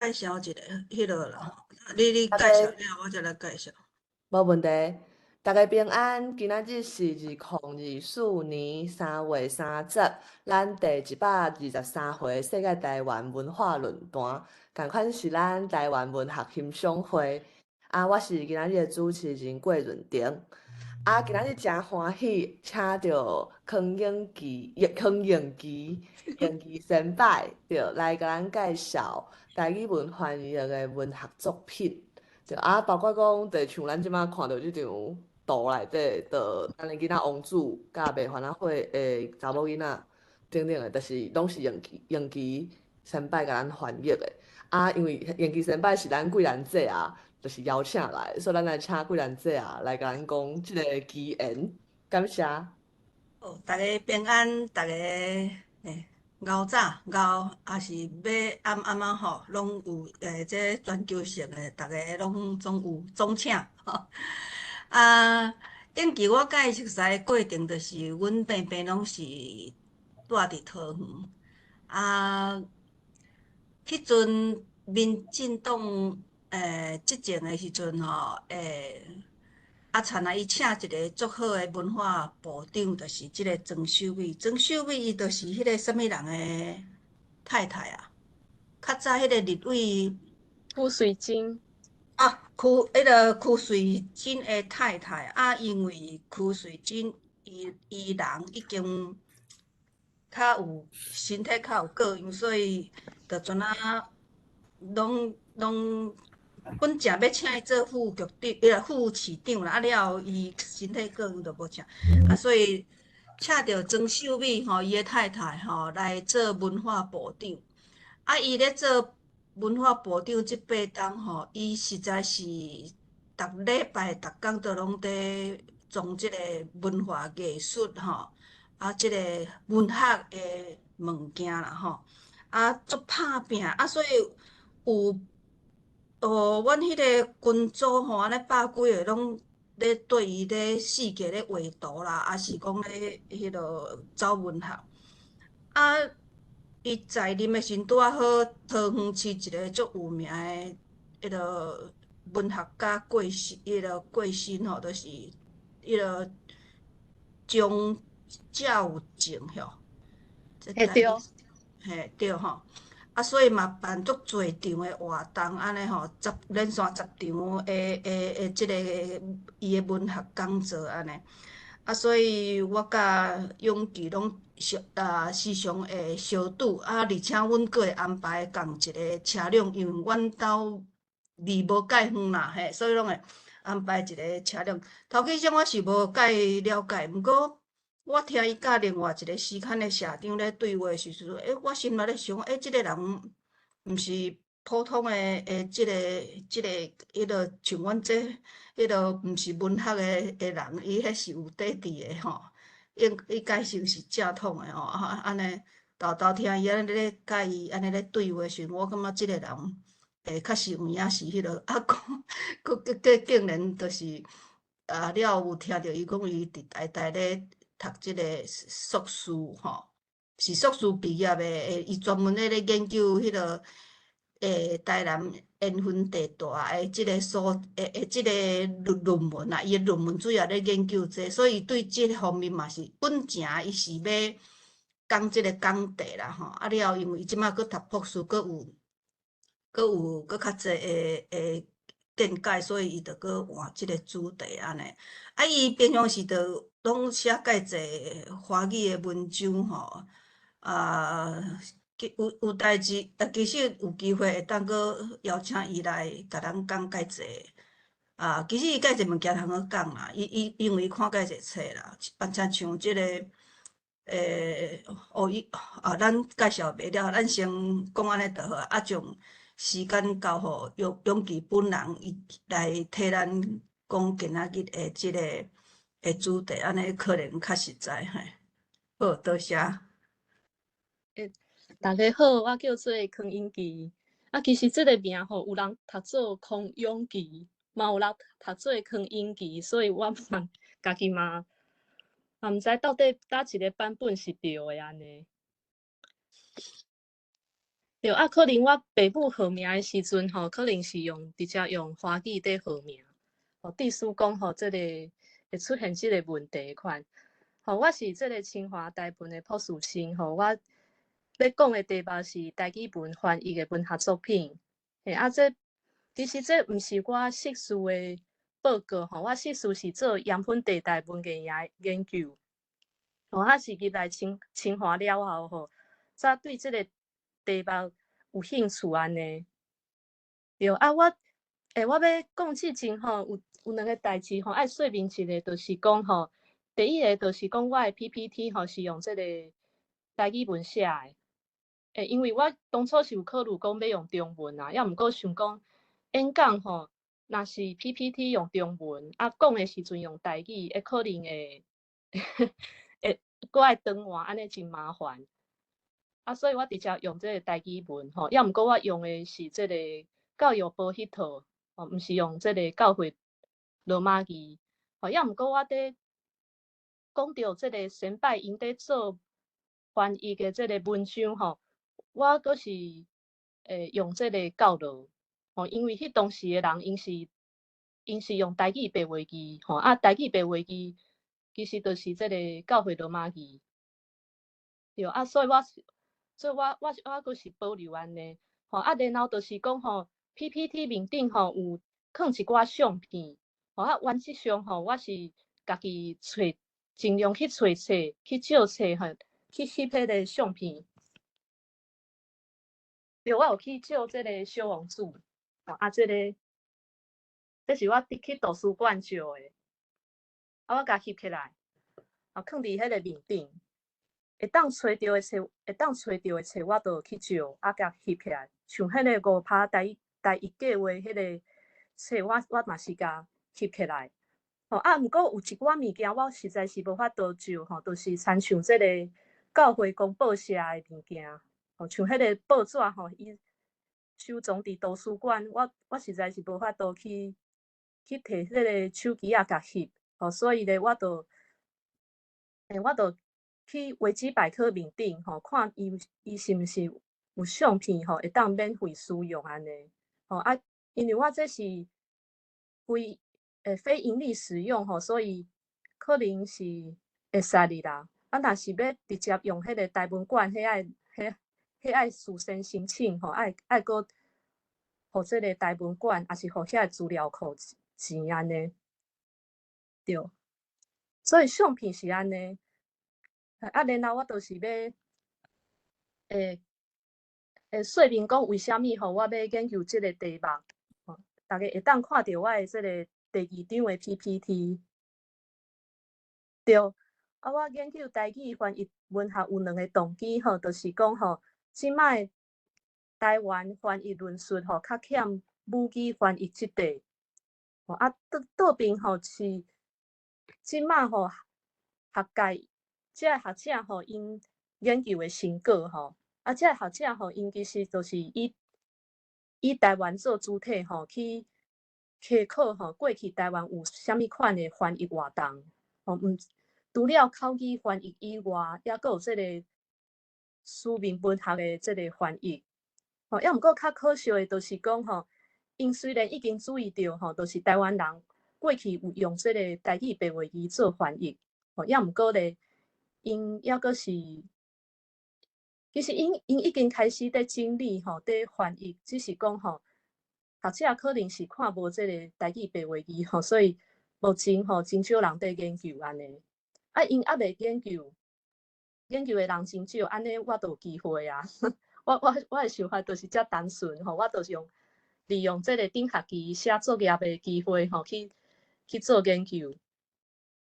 介绍一个迄落啦吼，你大介绍了，家我再来介绍。无问题，大家平安。今仔日是2024年3月30，咱第123回世界台湾文化论坛，共款是咱台湾文学欣赏会。我是今仔日的主持人郭润婷。今仔日真欢喜，请到康永琪先辈，来甲咱介绍台语文翻译的文学作品。对包括讲，就像咱即摆看到即张图内底，咱的囡仔王子甲袂烦恼会的查某囡仔，等等的，就是拢是延期先辈甲咱翻译的。因为延期先辈是咱贵兰姐就是邀请来，所以咱来请贵兰姐来甲咱讲即个奇缘，感谢。哦，大家平安，大家熬早熬，也是要暗啊吼，拢有这全球性的，大家拢总有总请吼。延期我甲伊熟悉的过程，就是阮平平拢是住伫桃园。啊，迄阵民进党执政的时阵吼，田伊请一个足好的文化部长，就是即个庄秀美。庄秀美伊就是迄个什物人的太太啊？较早迄个立委浮水晶，迄个曲水珍的太太因为曲水珍伊人已经较有身体较有个性，所以就阵拢本正要请伊做副局长，副市长啦，了后伊身体个性就无请，所以请着庄秀美吼，伊的太太吼来做文化部长。伊咧做文化部长即8冬吼，伊实在是逐礼拜、逐工都拢伫从即个文化艺术吼，即个文学的物件啦吼，足拍拼所以有阮迄个群组吼，安尼百几个拢咧对伊咧世界咧画图啦，也是讲咧迄落走文学。伊在任的时阵拄好桃园市一个足有名的迄落文学家过身吼，就是迄落张照静吼，这会对，台语对吼。所以嘛办足侪场的活动，安尼吼，连续10场的即个伊的文学讲座安尼。所以我甲永琪拢时常会相拄，而且阮阁会安排共一个车辆，因为阮兜离无介远啦，所以拢会安排一个车辆。头起先我是无介了解，毋过我听伊甲另外一个时刊的社长咧对话时阵，我心内咧想，即个人毋是普通的即个迄落像阮这迄落毋是文学的人，伊迄是有底子的吼。伊介绍是正统的吼，安尼豆豆听伊安尼咧甲伊安尼咧对话时，我感觉即个人确实有影是迄落佫竟然就是了有听着伊讲伊伫台大咧读即个硕士吼，是硕士毕业的，伊专门咧研究迄落台南缘分地大诶，即个即个论文啦，伊诶论文主要咧研究这，所以伊对即个方面嘛是本正伊是要讲即个工地啦吼，了后因为伊即摆佫读博士，佫较济见解，所以伊着佫换即个主题安尼。伊平常时着拢写介济华语诶文章吼，有代志，其实有机会会当佫邀请伊来甲咱讲介济。其实伊介济物件通好讲啦，因为伊看介济册啦，而且像即个咱介绍袂了，咱先讲安尼就好，将时间交互永琪本人伊来替咱讲今仔日的即个主题，安尼可能较实在好，多谢。大家好，我叫做康永琪。其实这个名吼，有人读做康永琪，嘛有人读做康永琪，所以我嘛家己嘛毋知到底哪一个版本是对的安尼。对啊，可能我爸母号名的时阵吼，可能是直接用华语在号名，致使讲这个会出现这个问题款。我是这个清华大本的朴树生，我要讲的题目是台语文翻译的文学作品。其实这毋是我硕士的报告，我硕士是做盐分地带文艺研究。我是入来清华了后，才对这个题目有兴趣安尼。对啊，我要讲之前有两个代志爱说明一下，就是讲第一个就是讲我的 PPT 是用这个台语文写的。因为我当初是有考虑讲要用中文啊，也毋过想讲演讲若是 PPT 用中文，讲的时阵用台语，可能会搁爱转换，安尼真麻烦。所以我直接用这个台语文也毋过我用的是这个教育部迄套毋是用这个教会罗马字也毋过我伫讲到这个先摆因伫做翻译的这个文章我阁是用这个教路因为迄当时的人因是用台语白话字台语白话字其实就是这个教会罗马字对所以我阁是保留安尼然后就是讲PPT 面顶有放一寡相片原则上我是家己尽量去找册去照册去翕迄个相片。对，我有去照这个小王子这是我去图书馆照的我甲翕起来放伫迄个面顶。会当找到的册，我就去照，甲翕起来。像迄个5拍第一计划迄个册，我嘛是甲翕起来。毋过有一寡物件我实在是无法度照，就是参像这个教会公报社的物件，像迄个报纸伊收藏伫图书馆，我实在是无法度去摕迄个手机甲翕，所以咧我就去维基百科面顶看伊是毋是有相片会当免费使用安尼因为我这是非盈利使用所以可能是会使哩啦。若是要直接用迄个台文馆，迄爱事先申请爱搁互这个台文馆，还是互遐资料库钱安尼。对，所以相片是安尼。然后我就是要说明讲为虾米我要研究这个题目大家会当看到我的这个第2张的 PPT。对，我研究台语翻译文学有2个动机就是讲即摆台湾翻译论述较欠母语翻译这块倒边是即摆学界这学者因研究的成果这学者因其实就是以台湾做主体去思考过去台湾有啥物款的翻译活动除了口语翻译以外，也阁有这个书面文学的这个翻译也毋过较可惜的，就是讲因虽然已经注意到就是台湾人过去有用这个台语白话字做翻译也毋过咧，因也阁是其实因已经开始在整理在翻译，只是讲学者可能是看无这个台语白话字所以目前真少人在研究安尼因还未研究的人真少，安尼我就有机会啊。我的想法就是遮单纯我就是利用这个顶学期写作业的机会去做研究。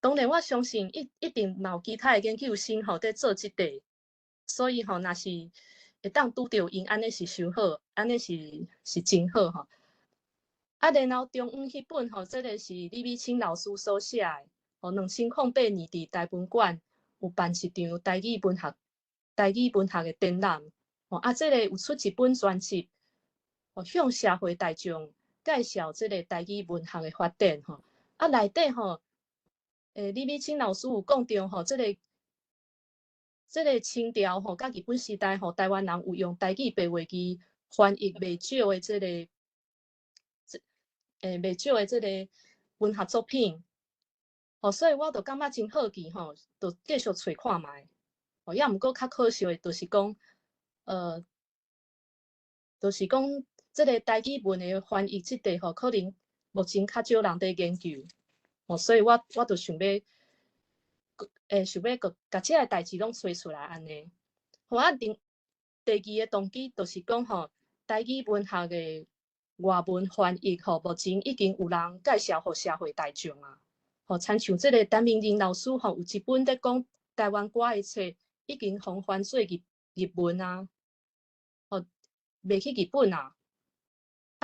当然，我相信一定嘛有其他的研究生在做这块，所以若是会当拄到因，安尼是伤好，安尼是真好然后中央迄本这个是李美清老师所写的2008年伫台文馆有办一场台语文学的展览这个有出一本专辑向社会大众介绍这个台语文学的发展内底李美清老师有讲到这个这个清朝吼，甲日本时代吼，台湾人有用台语白话字翻译袂少的这个，袂少的这个文学作品。所以我就感觉真好奇吼，就继续找看卖。也毋过较可惜的，就是讲，就是讲，这个台语文的翻译这块吼，可能目前较少人在研究。所以我就想要，想要甲这个代志拢找出来安尼。第二个动机就是讲吼，台语文学的外文翻译吼，目前已经有人介绍互社会大众啊。亲像这个陈明仁老师吼，有一本在讲台湾歌的册，已经互翻做日文啊，卖去日本啊。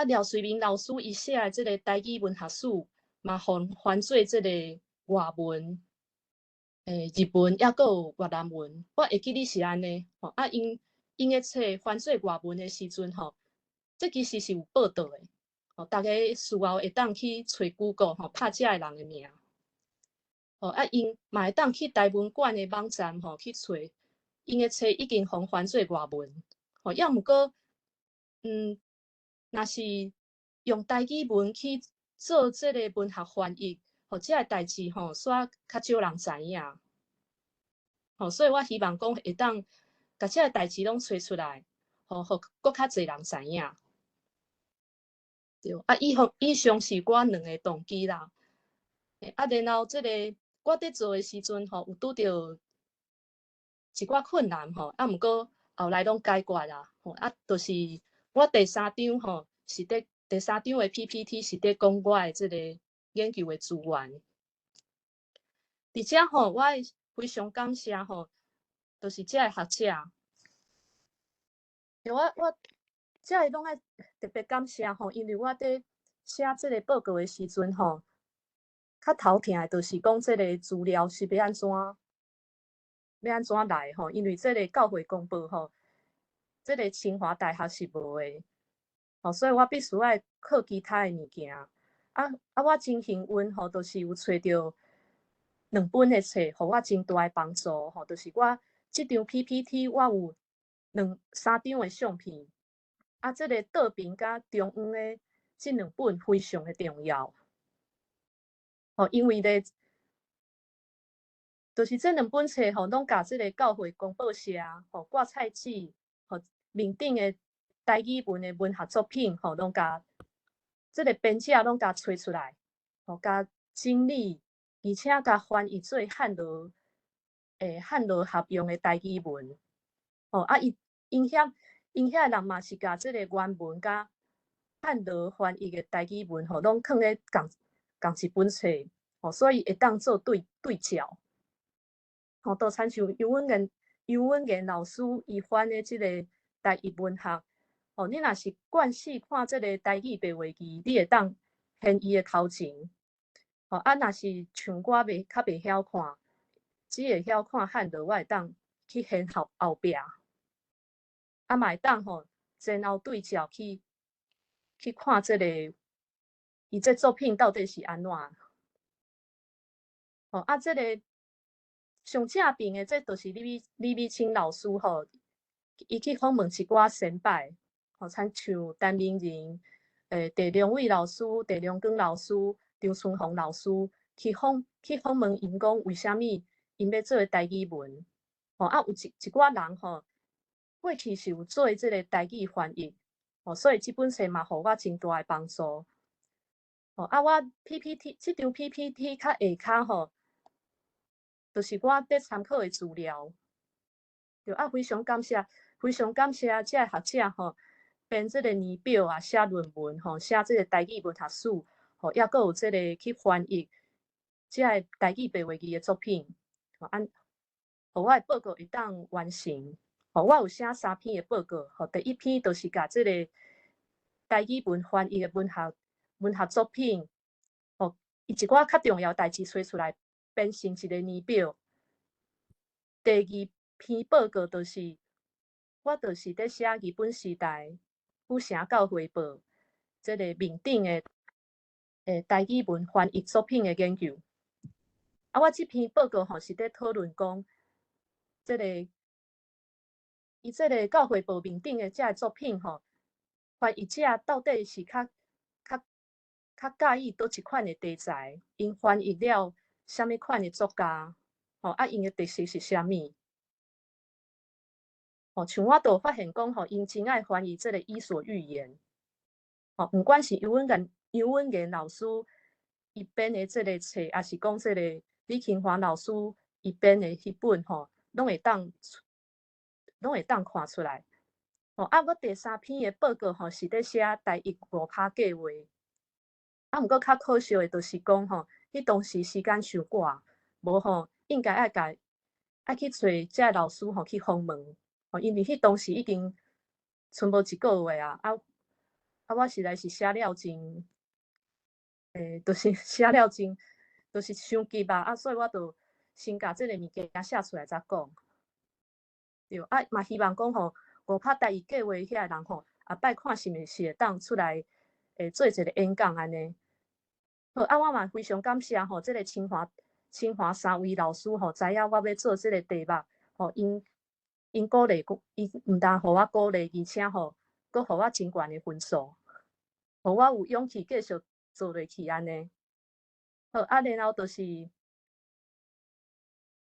廖瑞明老师伊写的这个台语文学史，嘛互翻做这个外文、日文，也阁有越南文。我会记得是安尼。因的册翻做外文的时阵吼，这其实是有报道的。大家事后会当去找 Google 吼，拍这个人的名。因嘛会当去台文馆的网站吼去找，因的册已经互翻做外文。要毋过，若是用台语文去做这个文学翻译，这个代志吼，煞较少人知影。所以我希望讲会当甲这个代志拢找出来，互搁较侪人知影。对，以上是我两个动机啦。然后这个我伫做的时阵吼，有拄着一寡困难吼，毋过后来拢解决啦。就是我第三张吼，是第三张的 PPT 是伫讲我的这个研究的资源。而且吼，我非常感谢吼，就是这个学者。我这个拢爱特别感谢吼，因为我伫写这个报告的时阵吼，较头疼的就是讲这个资料是要安怎来吼？因为这个教会公报吼，这个清华大学是无的，所以我必须爱靠其他的物件。我真幸运吼，就是有找到2本的册，互我真大的帮助吼。就是我这张 PPT 我有3张的相片，这个倒边甲中央的这2本非常的重要。因为咧，就是这2本册吼，拢甲这个教会公报社挂菜纸面顶的台语文的文学作品拢甲这个编者拢甲找出来，甲整理，而且甲翻译做汉罗合用的台语文。因遐人嘛是甲这个原文甲汉罗翻译的台语文拢放咧共一本册，所以会当做对照。都亲像尤文言老师伊翻的这个台语文学，你若是惯势看这个台语白话字，你会当掀伊的头前。若是像我较袂晓看，只会晓看汉罗，我会当去掀后壁。嘛会当前后对照去看这个伊这作品到底是安怎。这个上正边的，这就是李美清老师伊去访问一寡先辈，亲像陈明仁、狄良伟老师、狄良光老师、张春红老师去访问因讲为虾米因要做台语文。有一寡人过去是有做这个台语翻译，所以这本册嘛，互我真大的帮助。我 PPT 这张 PPT 较下骹就是我伫参考的资料。非常感谢这个学者编这个年表啊，写论文写这个台语文学史也阁有这个去翻译这个台语白话字的作品，互我的报告会当完成。我有写3篇的报告，第1篇就是甲这个台语文翻译的文学作品，伊一寡较重要代志找出来，编成一个年表。第2篇报告就是我就是伫写日本时代府城教会报这个面顶的台语文翻译作品的研究。我这篇报告是伫讨论讲，这个伊即个教会报面顶的遮个作品吼，翻译者到底是较介意倒一款的题材？因翻译了啥物款的作家？吼，因的特色是啥物？吼，像我都发现讲吼，因真爱翻译即个《伊索寓言》。吼，毋管是尤文元老师伊编的即个册，还是讲即个李清华老师伊编的迄本吼，拢会当看出来。吼，我第3篇的报告吼是咧写台15拍计划。毋过较可惜的，就是讲吼，迄当时时间伤赶，无吼应该爱去找遮老师吼去访问。吼，因为迄当时已经剩无1个月啊，我实在是写了真，就是写了真，就是伤急啊，所以我就先甲即个物件写出来才讲。对，嘛希望讲吼，5拍台1计划遐人吼，后摆看是毋是会当出来，做一个演讲安尼。好，我嘛非常感谢吼，即个清华3位老师吼，知影我要做即个题目，吼，因鼓励，因毋但互我鼓励，而且吼，阁互我真悬的分数，互我有勇气继续做落去安尼。好，然后就是，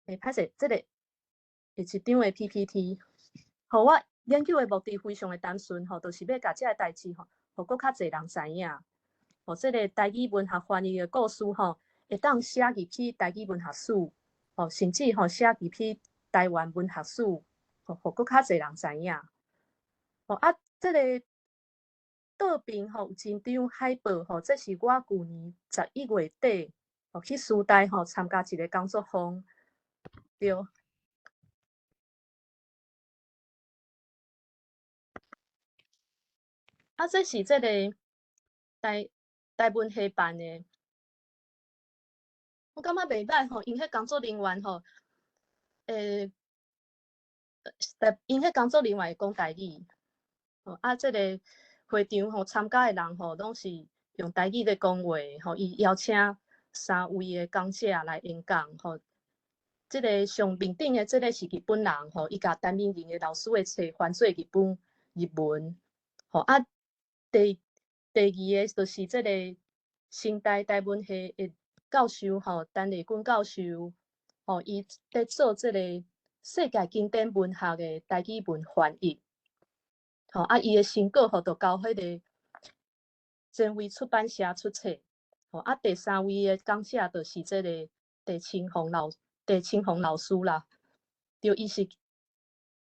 歹势，即个一张的 PPT，互我研究的目的非常的单纯吼，就是要甲即个代志吼，互阁较侪人知影。吼，即个台语文学翻译的故事吼，会当写入去台语文学史，吼，甚至吼写入去台湾文学史，互阁较侪人知影。吼，即个倒边吼有一张海报吼，这是我去年11月底吼去师大吼参加一个工作坊，对。这是即个台文系办的。我感觉袂歹吼，因迄工作人员吼，因迄工作人员会讲台语，吼即个会场吼参加的人吼，拢是用台语咧讲话，吼伊邀请3位的讲者来演讲，吼，即个上面顶的即个是日本人，吼，伊甲陈明仁的老师的册翻做日文，吼第2个就是即个新台文系的教授吼，陈丽君教授，吼，伊咧做即个世界经典文学的台语文翻译，吼，伊的成果吼，就交迄个前卫出版社出册，吼，第3位的讲者就是即个陈清宏老师啦，就伊是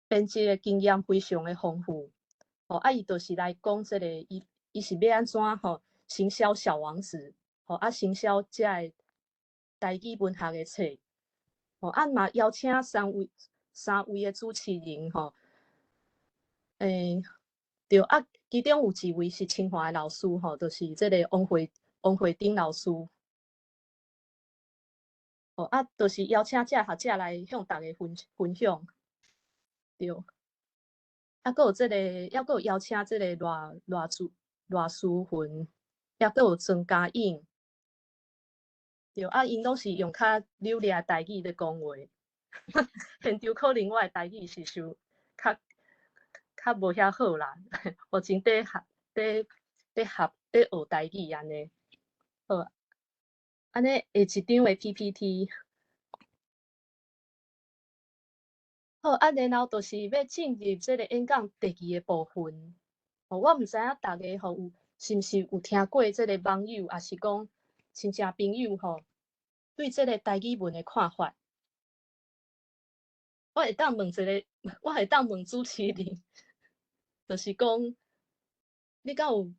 编辑的经验非常的丰富，吼，伊就是来讲即个伊是要安怎吼行销小王子，吼，行销遮个台语文学的册，吼，嘛邀请3位的主持人，吼，对，其中有1位是清华的老师，吼，就是即个王慧珍老师，吼，就是邀请遮学者来向大家分享，对，阁有即个，还阁有邀请即个赖淑芬，还阁有曾嘉颖，对，因拢是用较流利的台语咧讲话，现场可能我的台语是较无遐好啦，我真在学台语安尼。好，安尼下一张的 PPT。好，然后就是要进入即个演讲第2个部分。我毋知影大家吼是毋是有听过即个网友，也是讲亲戚朋友吼，对即个台语文的看法。我会当问主持人，就是讲你敢有，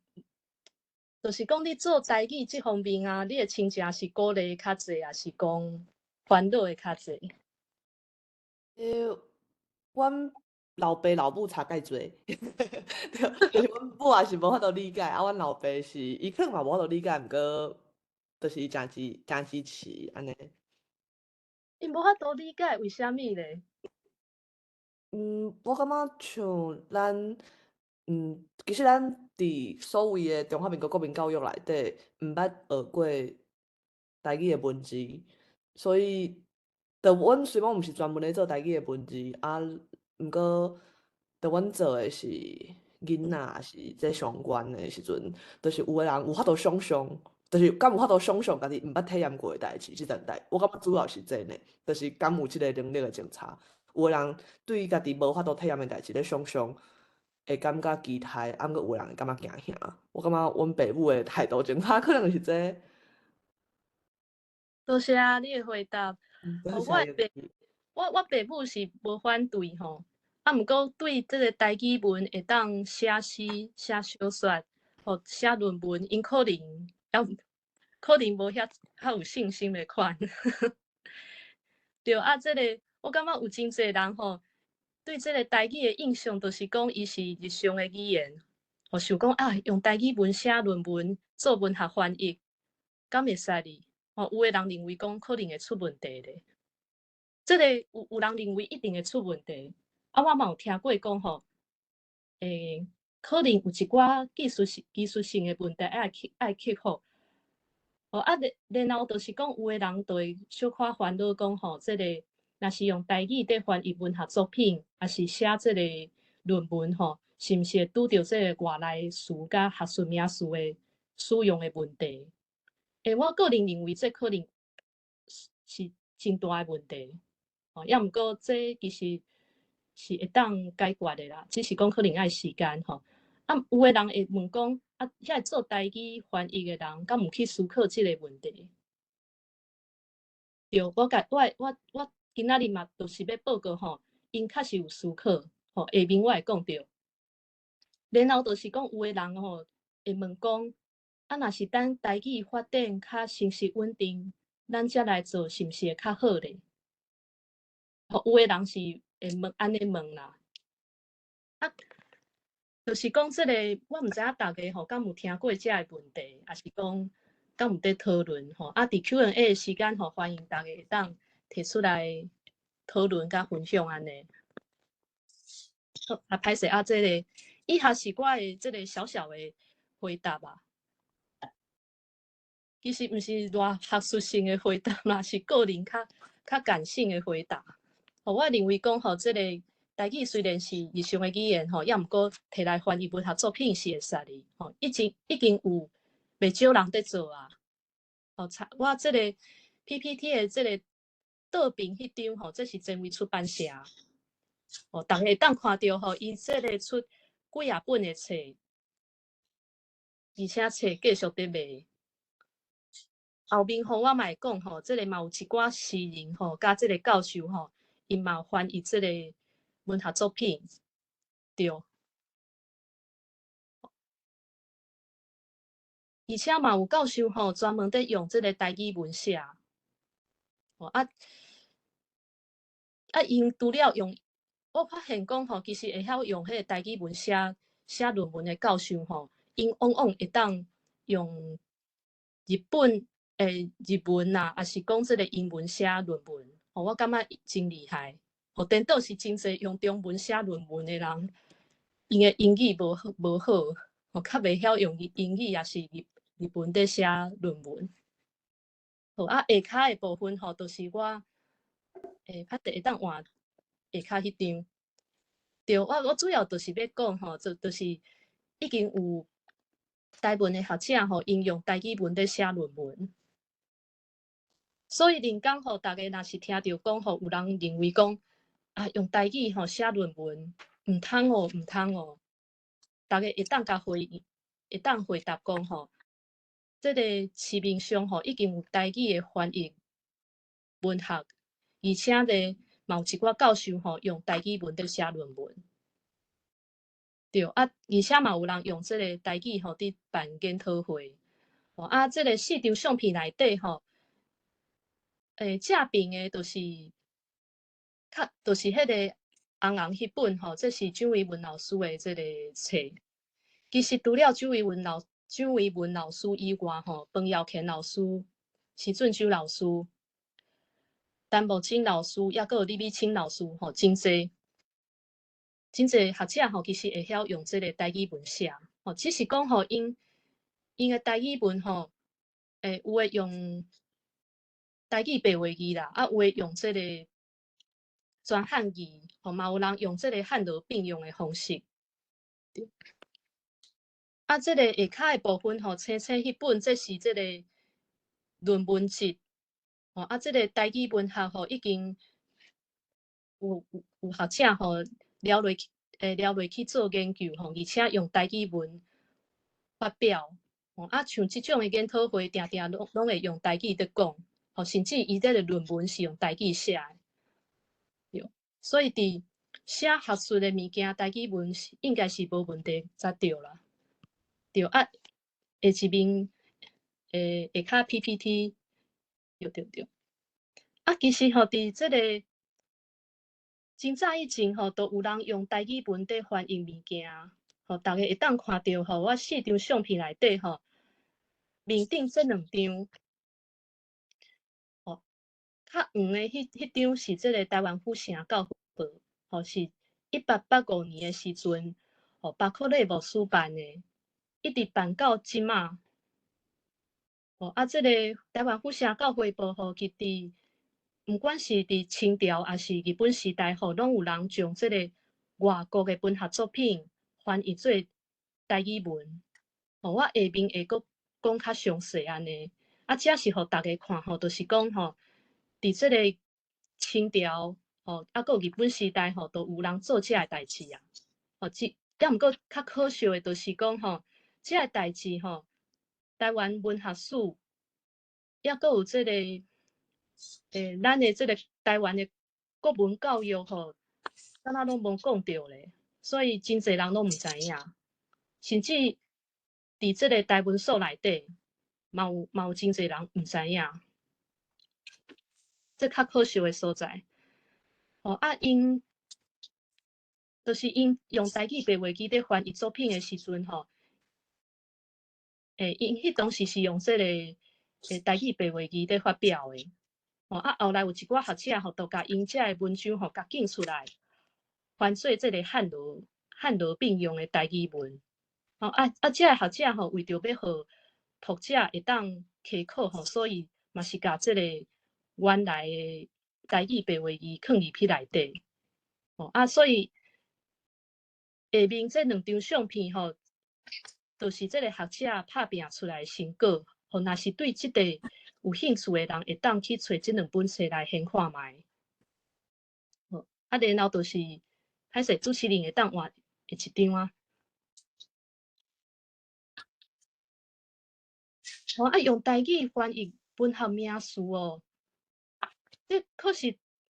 就是讲你做台语即方面啊，你的亲戚是鼓励较济，还是讲烦恼的较济？阮老爸老母差介侪，就是阮母也是无法度理解，阮老爸是伊可能嘛无法度理解，毋过就是伊真支持安尼。伊无法度理解为虾米咧？我感觉像咱，其实咱伫所谓的中华民国国民教育内底，毋捌学过台语的文字，所以，阮虽然毋是专门咧做台语的文字，毋过就阮做的是囡仔，是这相关的时阵，就是有的人有法度想象，就是敢有法度想象家己毋捌体验过的代志，即件代，我感觉主要是这呢，就是敢有即个能力的警察。有的人对于家己无法度体验的代志咧想象，会感觉期待，啊，毋过有的人会感觉惊吓。我感觉阮爸母的态度警察可能是这。多谢啊，你的回答。多我谢你。我爸母是无反对吼，啊，毋过对即个台语文会当写诗、写小说、或写论文，因可能无遐有信心的款。对啊，即个我感觉有真侪人吼，对即个台语的印象，就是讲伊是日常的语言，或想讲啊，用台语文写论文、做文学翻译，敢会使哩？哦，有的人认为讲可能会出问题咧。即个有人认为一定会出问题，啊，我嘛有听过讲吼，可能有一寡技术性的问题爱克服。哦，啊，然后就是讲，有的人就会小可烦恼讲吼，即个若是用台语在翻译文学作品，还是写即个论文吼，是毋是会拄着即个外来词甲学术名词的使用的问题？我个人认为这可能是真大的问题。哦，也毋过这其实是会当解决的啦，只是讲可能爱时间吼。啊，有的人会问讲，啊，遐做台语翻译的人，敢毋去思考即个问题？对，我今仔日嘛，就是要报告吼，因确实有思考，吼，下面我会讲着。然后就是讲，有的人吼会问讲，啊，若是等台语发展较成熟稳定，咱才来做，是毋是会较好咧？有的人是会问安尼问啦，啊，就是讲即个，我毋知影大家吼敢有听过遮个问题，还是讲敢有伫讨论吼？啊，伫 Q&A 的时间吼，欢迎大家会当提出来讨论甲分享安尼。好，啊，歹势啊，即个以下是我的即个小小的回答吧。其实毋是偌学术性的回答啦，是个人较感性的回答。我认为讲吼，即个台语虽然是日常的语言吼，也毋过摕来翻译文学作品是会使哩。吼，已经有袂少人伫做啊。哦，我即个 PPT 的即个倒边迄张吼，这是真维出版社。哦，大家会当看到吼，伊即个出几啊本的册，而且册继续伫卖。后面吼，我嘛会讲吼，即个嘛有一寡诗人吼，甲即个教授吼，因嘛有翻译即个文学作品，对。而且嘛有教授吼，专门伫用即个台语文写。哦因除了用，我发现讲吼，其实会晓用迄个台语文写论文的教授吼，因往往会当用日文啦，还是讲即个英文写论文。哦，我感觉真厉害。哦，颠倒是真侪用中文写论文的人，因的英语无好，哦，较袂晓用英语也是日文在写论文。好啊，下骹的部分吼，就是我拍会当换下骹迄张。对，我主要就是要讲吼，就是已经有台文的学者吼，应用台语文在写论文。所以人讲吼，大家若是听到讲吼，有人认为讲啊，用台语吼写论文毋通哦，毋通哦。大家会当甲会当回答讲吼，即个市面上吼已经有台语的翻译文学，而且咧嘛有一寡教授吼用台语文在写论文。对啊，而且嘛有人用即个台语吼伫办研讨会。哦啊，即个4张相片内底吼，正边的就是就是迄个红迄本吼，这是蒋维文老师的即个册。其实除了蒋维文老师以外吼，彭耀乾老师、徐俊洲老师、陈木青老师，抑阁有李美清老师吼，真侪学者吼，其实会晓用即个台语文写。吼，只是讲吼，因的台语文吼，有诶用台语白话字啦，啊有诶用即个全汉语，嘛有人用这个汉罗并用的方式。啊，这个下骹的部分青迄本这是这个论文集。啊，这个台语文学已经有学者了落去做研究而且用台语文发表。啊，像这种的研讨会，定定拢会用台语在讲，甚至伊这个论文是用台语写的。对，所以伫写学术的物件，台语文应该是无问题才对啦。对啊，下一面下骹 PPT， 对。啊，其实伫这个真早以前都有人用台语文在翻译物件，大家会当看到我4张相片内底面顶这2张，较黄的迄张是这个台湾府城教报，是1885年的时阵，巴克勒无出版的，一直办到即马。啊，这个台湾府城教会报其伫毋管是伫清朝还是日本时代，拢有人将这个外国的文学作品翻译做台语文。我下面会阁讲较详细安尼。啊，这是互大家看就是讲伫这个清朝啊，阁日本时代都有人做这个代志啊。也毋过较可惜的，就是讲这个代志台湾文学史也阁有这个咱的这个台湾的国文教育敢若拢无讲到咧，所以真侪人拢毋知影，甚至伫这个台文所内底，嘛有真侪人毋知影，这较可惜的所在。啊，就是因用台语白话字咧翻译作品的时阵因迄当时是用这个台语白话字咧发表的。啊，后来有一寡学者都甲因遮的文章甲拣出来，翻做这个汉罗并用的台语文。遮个学者为着要互读者会当溪考所以嘛是甲这个原来的台语白话字放入去内底。所以下面这2张相片就是这个学者拍拼出来的成果。若是对这个有兴趣的人，会当去找这2本册来先看卖。啊，然后就是歹势主持人会当换一张啊。啊，用台语翻译文学名词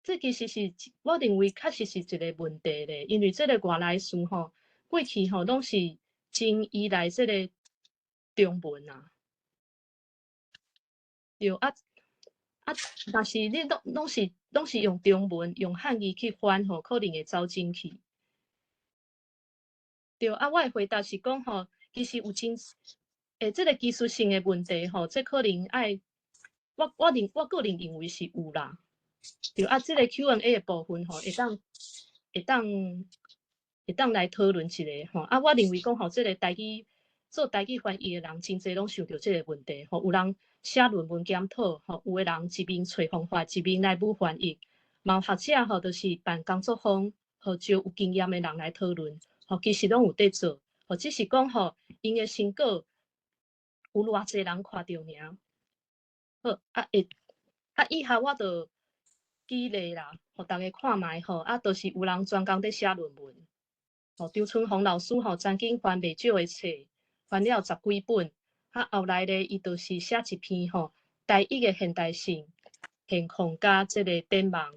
这其实是我认为确实是一个问题咧，因为这个外来词过去拢是真依赖这个中文啊。对但是你拢是用中文用汉语去翻可能会走进去。对啊，我的回答是讲其实有这个技术性的问题这可能爱我个人认为是有啦。对啊，这个 Q&A 的部分会当来讨论一下啊，我认为讲这个做台语翻译的人真侪拢想到这个问题有人写论文检讨有的人一边找方法一边来补翻译，嘛有学者就是办工作坊招有经验的人来讨论其实拢有在做只是讲因的成果有偌济人看到尔。好以下我就举例啦，互大家看卖就是有人专工在写论文。张春红老师曾经翻袂少的册，翻了10几本。后来咧，伊就是写一篇台语的现代性、现况加这个展望。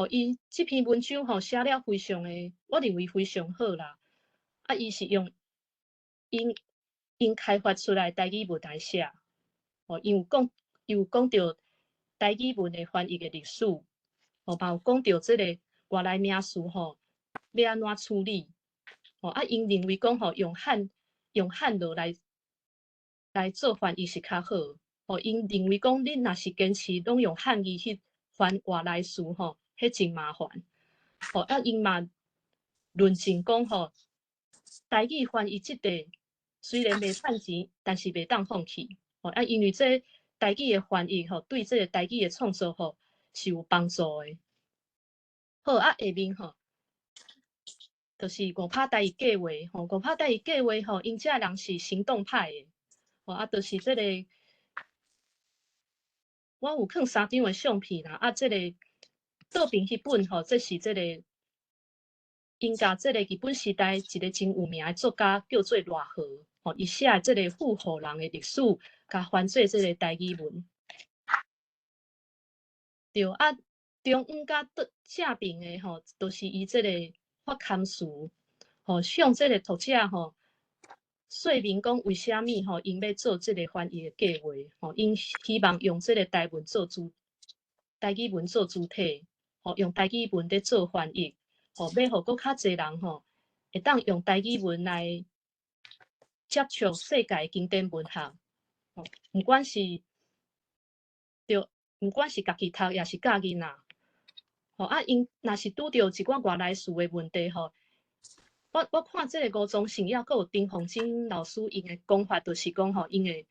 伊这篇文章写了非常的，我认为非常好啦。伊是用因开发出来台语文来写。伊有讲到台语文的翻译的历史，嘛有讲到这个外来名词要安怎处理。因认为讲用汉罗来做翻译是较好。因认为讲你若是坚持拢用汉语去翻外来词迄真麻烦。因嘛论证讲台语翻译这块虽然袂趁钱，但是袂当放弃。因为这台语的翻译对这个台语的创作是有帮助的。好啊，下面吼，就是五拍台语计划吼，五拍台语计划吼，因遮人是行动派的，吼啊，就是这个，我有放3张的相片啦，啊，这个倒边迄本吼，这是这个因甲这个日本时代一个真有名的作家叫做赖和，吼，伊写这个富户人的历史，甲翻做这个台语文。对啊，中央甲正面的吼，都是伊这个发刊词，吼向这个读者吼说明讲为虾米吼因要做这个翻译的计划，吼因希望用这个台语文做主体，吼用台语文咧做翻译，吼要互搁较侪人吼会当用台语文来接触世界经典文学，吼毋管是家己读，也是教囡仔。吼啊，因若是拄着一寡外来事的问题吼，我看这个吴宗宪也佮有丁凤珍老师因的讲法，就是讲吼，因会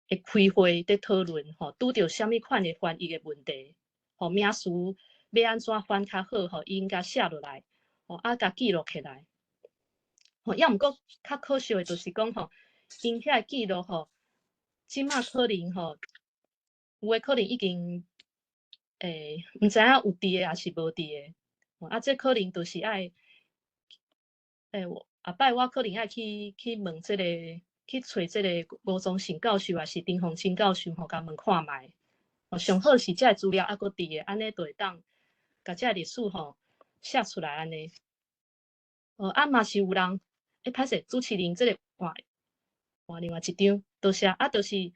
开会伫讨论吼，拄着虾米款的翻译的问题，吼名词要安怎翻较好吼，应该写落来，吼啊，甲记录起来。吼，要毋过较可惜的就是讲吼，因遐记录吼，即马可能吼，有诶可能已经。毋知影有伫诶，还是无伫诶。啊，这可能就是爱，后摆我可能爱去问这个，去找这个吴宗宪教授，还是丁凤清教授，甲问看觅。上好是这资料还佫伫诶，安尼就会当甲这历史写出来安尼。啊嘛是有人，歹势，主持人这个换另外一张，多谢啊，就是。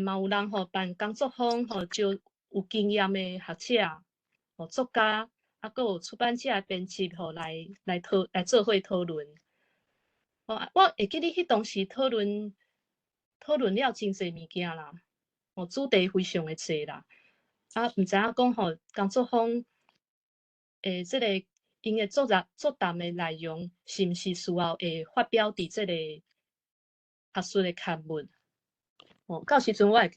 嘛有人办工作坊招有经验的学者、作家，啊，佮有出版社编辑来做伙讨论。我会记得迄当时讨论了真侪物件啦，主题非常的侪啦。啊，毋知影讲工作坊这个因的作答的内容是毋是需要会发表伫这个学术的刊物？到时阵我会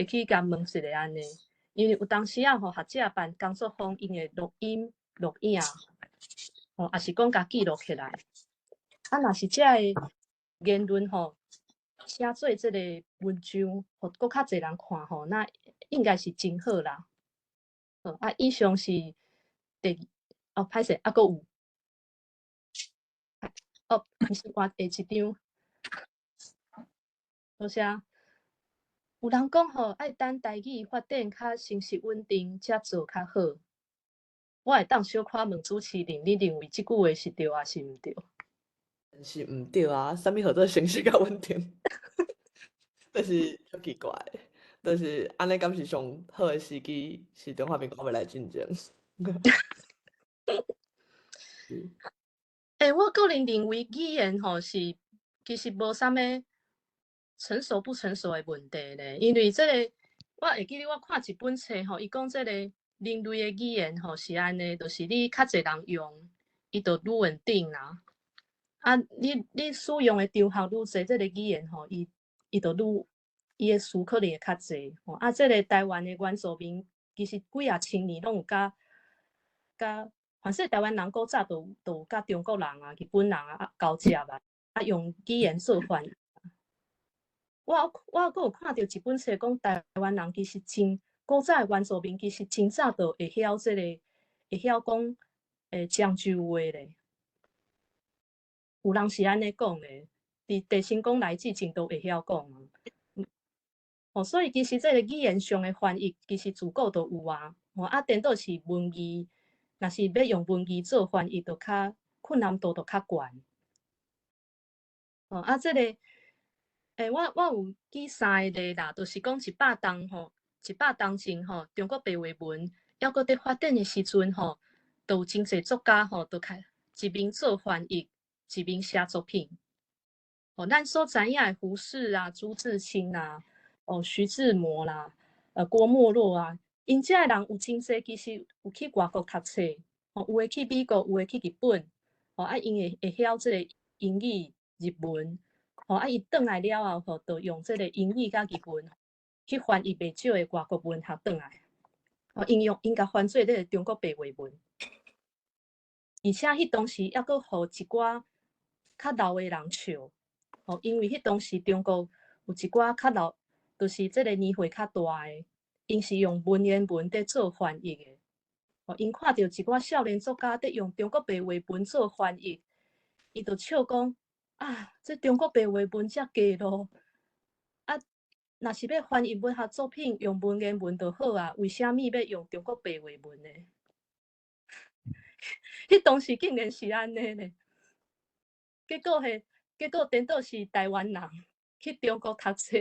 去甲问一下安尼，因为有当时啊，学者办工作坊，因会录音、录影，也是讲甲记录起来。啊，若是这个言论写做这个文章，互搁较侪人看那应该是真好啦。啊，以上是歹势，还佫有，毋是换下一张，多谢。有人讲爱等台语发展较成熟稳定，才做较好。我会当小可问主持人，你认为即句话是对还是毋对？是毋对啊，啥物叫做成熟甲稳定？就是足奇怪的，就是安尼，敢是上好的时机，是中华民国要来竞争。我个人认为语言是其实无啥物成熟不成熟的问题咧，因为这个我会记得我看一本册伊讲这个人类的语言是安尼，就是你较侪人用，伊就愈稳定啦。啊，你使用的场合愈侪，这个语言伊就伊的词可能会较侪。啊，这个台湾的原住民其实几啊千年拢有甲，反正台湾人古早都有甲中国人啊、日本人啊交接啊，用语言做翻译。我佫有看到一本册讲，台湾人其实古早的原住民其实真早就会晓会晓讲漳州话咧。有人是安尼讲的，伫地心讲来之前都会晓讲。所以其实这个语言上的翻译，其实自古都有啊。啊，颠倒是文字，若是要用文字做翻译，就较困难度就较悬。啊，这个我有记3个例啦，就是讲100当前中国白话文还佫伫发展的时阵都有真侪作家都一面做翻译，一面写作品。咱所知影的胡适啊、朱自清啊、徐志摩啦、郭沫若啊，因遮的人有真侪其实有去外国读册，有诶去美国，有诶去日本，啊因会晓即个英语、日文，啊伊转来了后，就用即个英语甲日文去翻译袂少诶外国文学转来。因甲翻做迄个中国白话文，而且迄当时还佫互一寡较老诶人笑，因为迄当时中国有一寡较老，就是即个年岁较大诶，因是用文言文伫做翻译诶。因看到一寡少年作家伫用中国白话文做翻译，伊就笑讲：啊，这中国白话文遮假咯！啊，若是要翻译文学作品，用文言文就好啊，为虾米要用中国白话文呢？迄当时竟然是安尼呢！结果颠倒是台湾人去中国读册，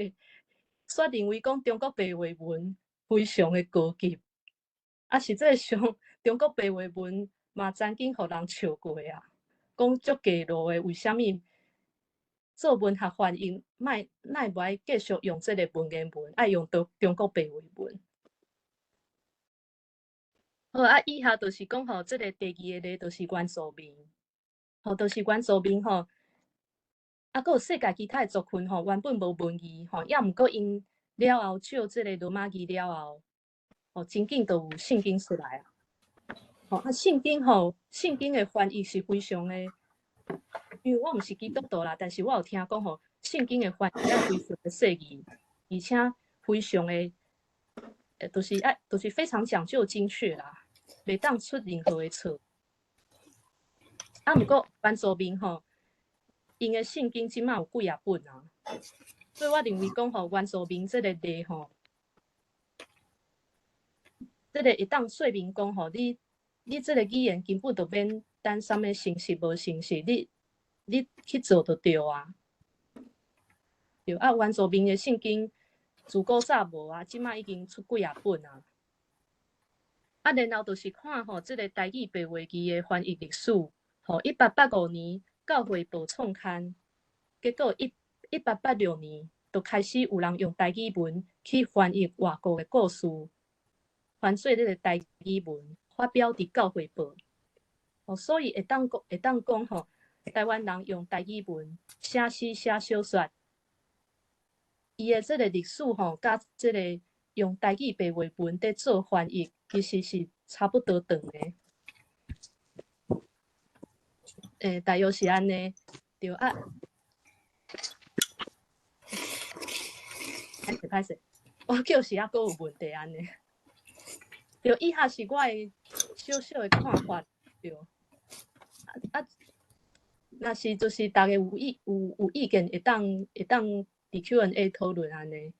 煞认为讲中国白话文非常的高级。啊，实际上，中国白话文嘛曾经互人笑过啊，讲足假路的，为虾米做文学翻译，莫无爱继续用这个文言文，爱用中国白话文。好啊，以下就是讲吼，这个第二个咧，就是原住民，就是原住民吼，啊，佫有世界其他的族群吼，原本无文字吼，也毋过因了后照这个罗马字了后，真紧就有圣经出来啊。圣经的翻译是非常的，因为我毋是基督徒啦，但是我有听讲吼，圣经的翻译要非常的细腻，而且非常的，就是非常讲究精确啦，袂当出任何的错。啊，毋过原住民吼，因的圣经即马有几啊本啊，所以我认为讲吼，原住民这个字吼，这个会当说明讲吼，你这个语言根本就免等啥物成熟无成熟，你去做就对啊。对啊，原住民的圣经自古早无啊，即马已经出几啊本啊。啊，然后就是看吼，这个台语白话字的翻译历史，吼，1885年教会报创刊，结果1886年就开始有人用台语文去翻译外国的故事，翻做这个台语文，发表伫教会报。所以会当讲吼，台湾人用台语文写诗写小说，伊的这个历史吼，甲这个用台语白话文伫做翻译，其实是差不多长的。大约是安尼，对啊。歹势，我就是还佫有问题安尼。对，以下是我的小小的看法，对。若是就是大家有意见，会当伫 Q&A 讨论安尼。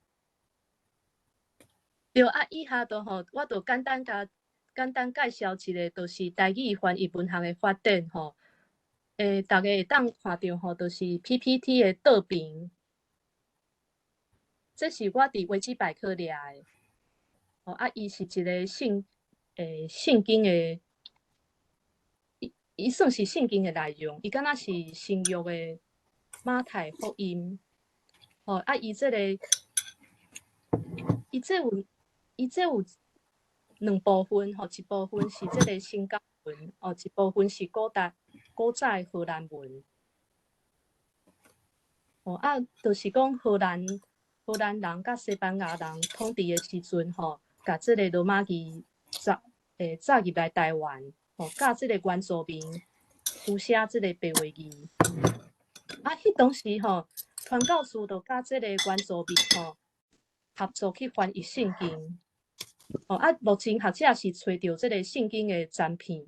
对啊，以下就吼，我就简单介绍一个，就是台语翻译文学的发展吼。大家会当看到吼，就是 PPT 的倒边，这是我伫维基百科掠的。伊是一个圣经的。伊算是圣经的内容，伊敢若是新约的马太福音。伊这有两部分，一部分是这个新教文，一部分是古早的荷兰文。就是讲荷兰人甲西班牙人统治的时阵，甲这个罗马字早入来台湾。甲这个原住民有写这个白话字，迄当时传教士就甲这个原住民合作去翻译圣经。目前学者是找到这个圣经的残片，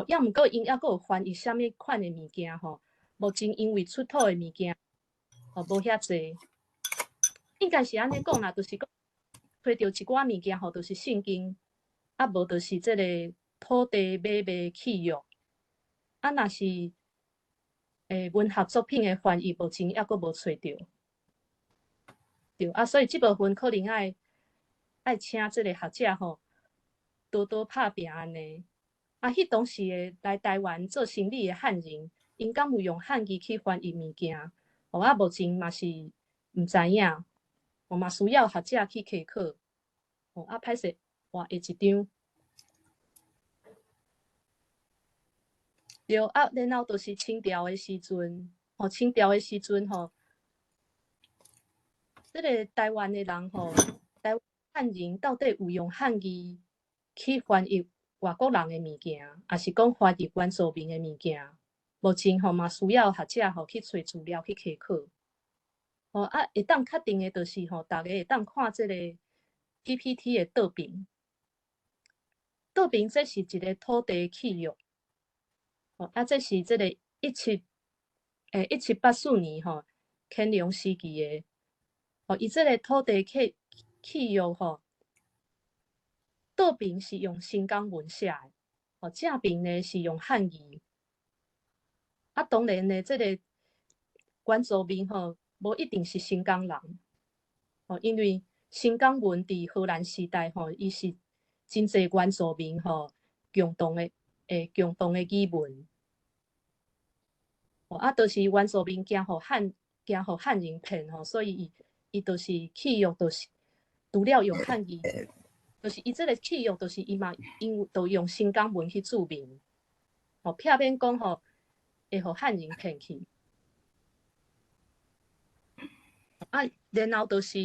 也毋过因还佫有翻译啥物款的物件目前因为出土的物件无遐济，应该是安尼讲啦，就是讲找到一寡物件就是圣经，无就是这个。土地买卖契约，若是文学作品的翻译，目前还佫无找到。对所以这部分可能爱请这个学者多多拍拼安尼。迄当时的来台湾做生意的汉人，因敢有用汉字去翻译物件？目前嘛是毋知影，嘛需要学者去科考。歹势，画下一张。对然后就是清朝的时阵，清朝的时阵这个台湾的人台湾汉人到底有用汉字去翻译外国人的物件，也是讲翻译原住民的物件。目前嘛需要学者去找资料去科考。会当确定的就是大家会当看这个 PPT 的倒边。倒边这是一个土地契约。这是这个1784年乾隆时期的。伊这个土地契约倒边是用新港文写的，正边呢是用汉语。当然呢，这个原住民无一定是新港人，因为新港文伫荷兰时代伊是真侪原住民共同的语文。就是原住民惊互汉人骗所以伊就是契约，就是除了用汉语，就是伊这个契约，就是伊嘛都用新港文去注明，避免讲会互汉人骗去。然后就是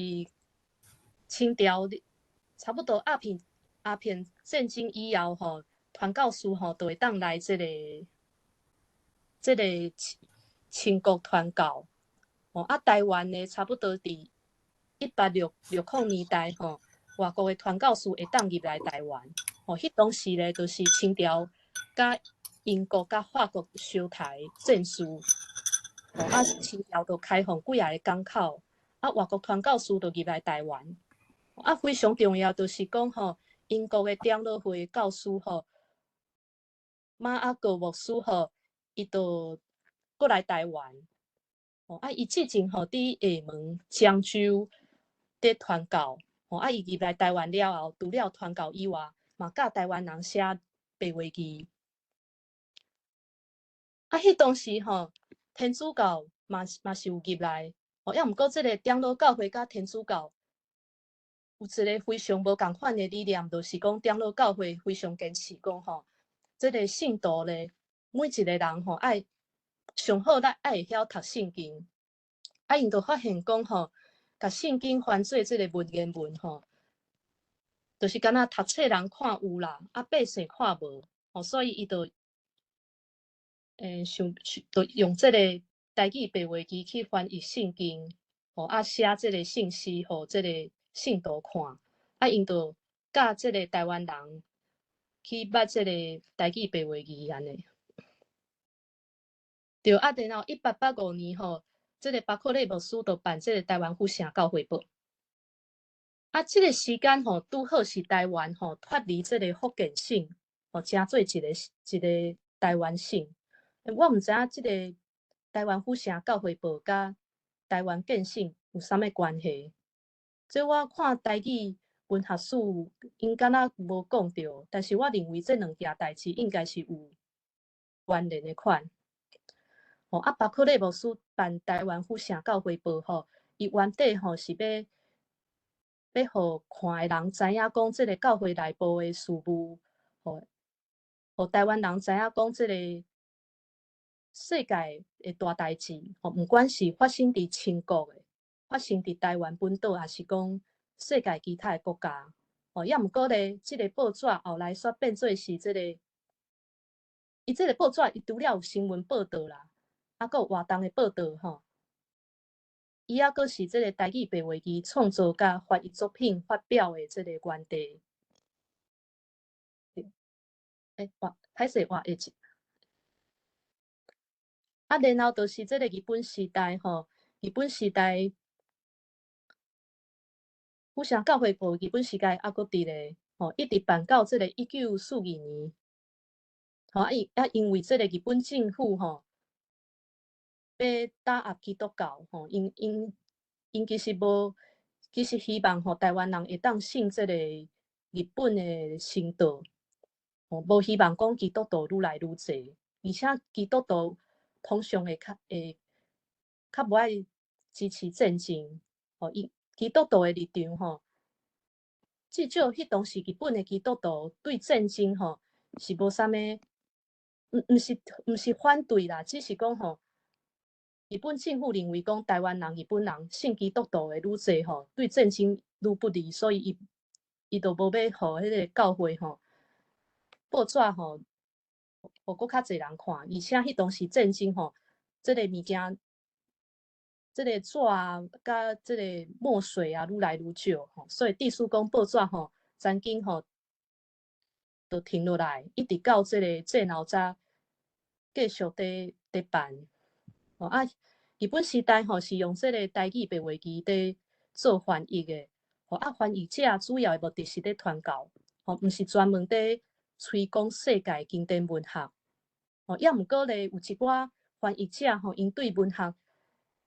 清朝差不多鸦片战争以后传教士就会当来这个清国传教。台湾呢差不多伫1860年代外国的传教士会当入来台湾。迄当时呢，就是清朝甲英国甲法国相台战事。清朝就开放几啊个港口，外国传教士就入来台湾。非常重要就是讲英国的长老会教师马阿哥牧师伊就过来台湾。伊之前伫厦门、漳州伫传教。伊入来台湾了后，除了传教以外，嘛教台湾人写白话字。迄当时天主教嘛是有入来。要毋过这个长老教会甲天主教有一个非常无共款的理念，就是讲长老教会非常坚持讲这个信徒咧，每一个人爱上好爱会晓读圣经。因就发现讲甲圣经翻做这个文言文就是敢若读册人看有啦，百姓看无。所以伊就就用这个台语白话字去翻译圣经，写这个信息互这个信徒看。因就教这个台湾人去捌这个台语白话字安尼。对，然后1885年这个巴克利牧师就办这个台湾府城教会报。这个时间拄好是台湾脱离这个福建省，成做一个台湾省。我毋知影这个台湾府城教会报甲台湾建省有啥物关系？这我看台语文学史，因敢若无讲到，但是我认为这两件代志应该是有关联的款。巴克利牧师办台湾府城教会报伊原底是要互看的人知影讲，这个教会内部的事务，互台湾人知影讲，这个世界的大代志，毋管是发生伫清国的，发生伫台湾本岛，还是讲世界其他的国家。要毋过咧，这个报纸后来煞变做是这个，伊这个报纸伊除了有新闻报道啦，阁有活动的报道伊阁是这个台语白话字创作甲翻译作品发表的这个原地。歹势画一集。然后就是这个日本时代日本时代府城教会报日本时代阁伫咧一直办到这个1942年。因为这个日本政府要打压基督教因其实希望台湾人会当信这个日本的神道，无希望讲基督徒愈来愈多，而且基督徒通常会较无爱支持战争。基督徒的立场至少迄当时日本的基督徒对战争是无啥物，毋是反对啦，只是讲日本政府认为讲台湾人、日本人信基督徒的愈侪对战争愈不利，所以伊就无要互迄个教会报纸吼，互搁较侪人看，而且迄当时战争吼，即个物件，即个纸啊，甲即个墨水啊，愈来愈少吼，所以地书讲报纸吼，曾经吼，就停落来，一直到即个战后才继续伫办。哦啊，日本时代吼是用即个台语白话字伫做翻译的，哦啊，翻译者主要的目的是伫传教，哦，毋是专门伫推广世界经典文学。哦，也毋过咧，有一寡翻译者吼，因对文学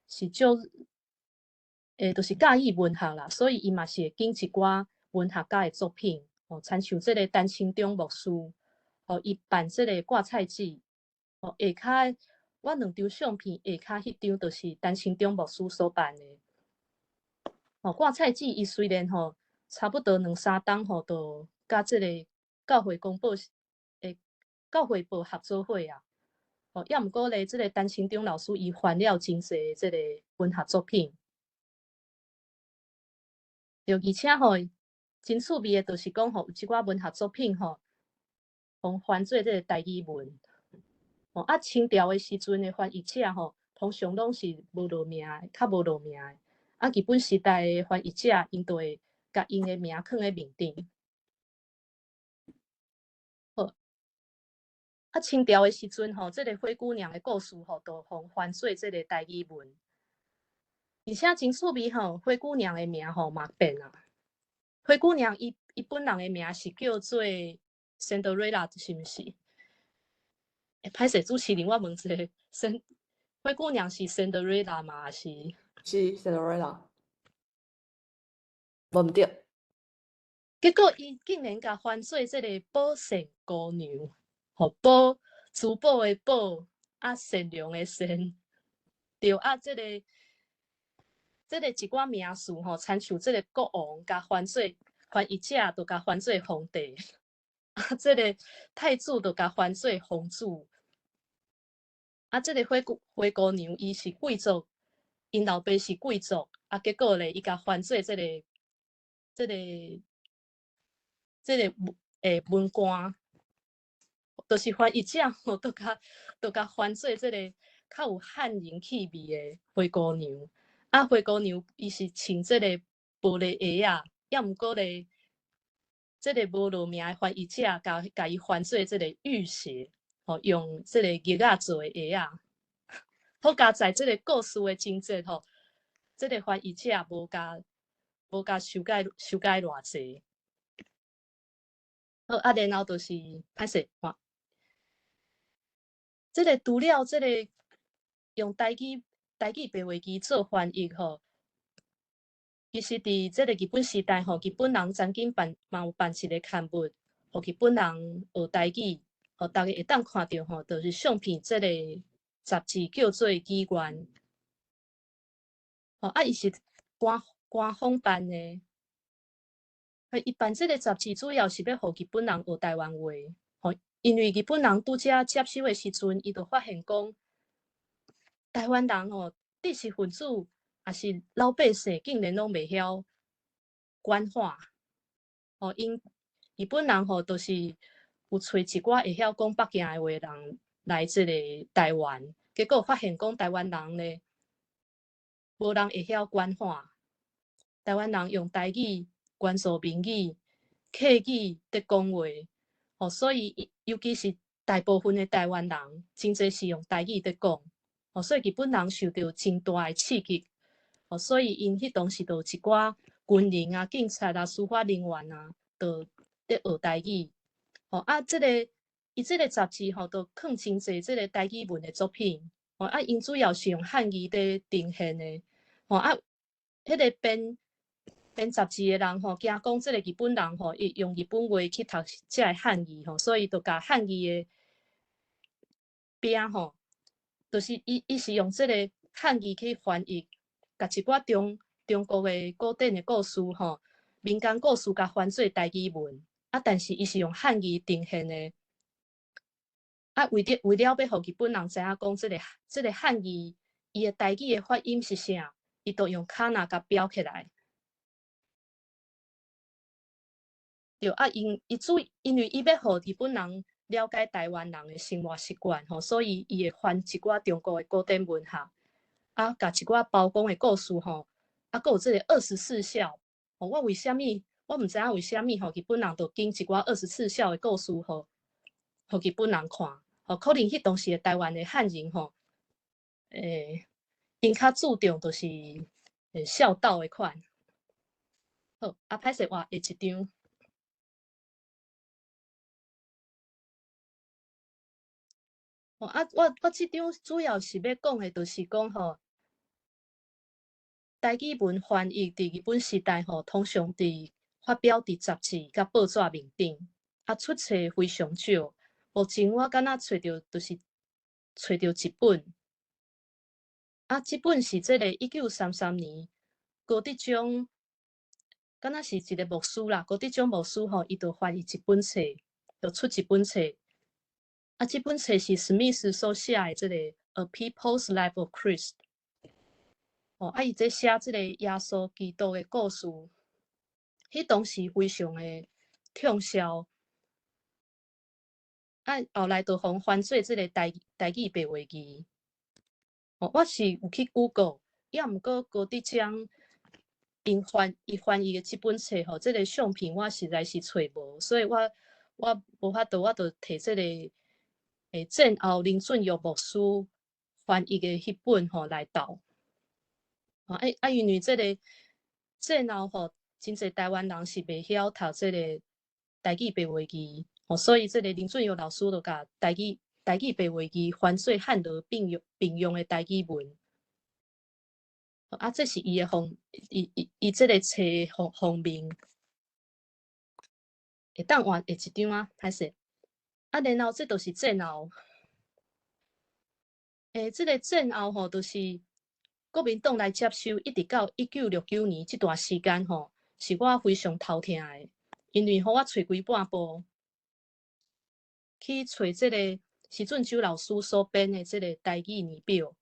是就是介意文学啦，所以伊嘛是会拣一寡文学家的作品，哦，参像即个陈清中牧师，哦，伊办即个挂菜纸，哦，下骹我2张相片，下骹迄张就是陈清中牧师所办的。哦，挂菜纸伊虽然吼差不多2-3档吼，就甲即个教会公报教会报合作伙啊。哦，也毋过咧，即个陈清中老师伊翻了真侪即个文学作品。对，而且吼，真趣味的，就是讲吼，有一寡文学作品吼，互翻做即个台语文。哦，啊，清朝的时阵的翻译者吼，通常拢是无落名的，较无落名的。啊，日本时代的翻译者，因就会甲因的名放在面顶。好，啊，清朝的时阵吼，即个灰姑娘的故事吼，就互翻做即个台语文。而且真趣味吼，灰姑娘的名吼嘛变啊。灰姑娘伊本人的名是叫做 Cinderella， 是毋是？歹势主持人，我问一下，灰姑娘是 Cinderella 吗？还是？是 Cinderella， 无毋对。结果伊竟然甲翻做即个宝善姑娘，吼珠宝的宝，啊善良的善，对啊，即个一寡名词吼，参像即个国王甲翻译者，就甲翻做皇帝，啊，即个太子就甲翻做皇子。啊，即个灰姑娘伊是贵族，因老爸是贵族，啊，结果咧伊甲翻做即个文官，就是翻译者吼，都甲翻做即个较有汉人气味的灰姑娘。啊，灰姑娘伊是穿即个玻璃鞋啊，也毋过咧，即个无落名的翻译者甲伊翻做即个玉鞋，吼，用即个玉仔做的鞋啊。好加在即个故事的情节吼，即个翻译者无加修改偌济。好啊，然后就是歹势看，即个除了即个用台语白话字做翻译吼，其实伫即个日本时代吼，日本人曾经嘛有办一个刊物，互日本人学台语，互大家会当看到吼，就是相片即个杂志叫做《起源》。吼啊，伊是官方办的。伊办即个杂志主要是要互日本人学台湾话，吼，因为日本人拄则接手的时阵，伊就发现讲，台湾人吼，知识分子也是老百姓，竟然拢袂晓官话，吼，因日本人吼，就是有找一寡会晓讲北京的话人来即个台湾，结果发现讲台湾人咧，无人会晓官话，台湾人用台语、原住民语、客语伫讲话，哦，所以尤其是大部分的台湾人，真侪是用台语伫讲，哦，所以日本人受到真大的刺激，哦，所以因迄当时就有一寡军人啊、警察啊、司法人员啊，就伫学台语，哦啊，伊即个杂志吼，就放真侪即个台语文的作品，哦啊，因主要是用汉语伫呈现的，哦啊，迄个编杂志的人吼，惊讲即个日本人吼，伊用日本话去读即个汉语吼，所以就甲汉语的边吼，就是伊是用即个汉语去翻译，甲一寡中国的古典的故事吼，民间故事甲翻做台语文，啊，但是伊是用汉语呈现的。啊，为了要互日本人知影讲即个汉语，伊的台语的发音是啥，伊就用卡那甲标起来。对啊，因为伊要互日本人了解台湾人的生活习惯吼，所以伊会翻一寡中国的古典文学，啊，甲一寡包公的故事吼，啊，佮有即个24孝，吼，我毋知影为虾米吼，日本人就经一寡24孝的故事吼，互日本人看，吼，可能迄当时的台湾的汉人吼，因较注重就是孝道的款。好，啊，歹势画下一张。哦，啊，我即张主要是要讲的，就是讲吼，台语文翻译伫日本时代吼，通常发表伫杂志甲报纸面顶，啊，出册非常少。目前我敢若找着一本，啊，即本是即个1933年高德章，敢若是一个牧师啦，高德章牧师吼，伊就翻译一本册，就出一本册。啊，即本册是史密斯所写的即个《A People's Life of Christ》。哦，啊，伊这写即个耶稣基督的故事，迄当时非常的畅销。啊，后来就互翻做即个台语白话字。哦，我是有去 Google， 也毋过高德章伊翻译的即本册吼，即个相片我实在是找无，所以我无法度，我就摕即个战后林准玉牧师翻译的迄本吼来斗。因为即个战后吼，真侪台湾人是袂晓读即个台语白话字，所以即个林准玉老师就甲台语白话字翻做汉语并用的台语文。啊，这是伊的伊即个册封面，会当换下一张啊，歹势。啊，然后这就是战后，即个战后吼，就是国民党来接收，一直到1969年这段时间吼，是我非常头疼的，因为我找规半部去找即个徐俊洲老师所编的即个台语年表，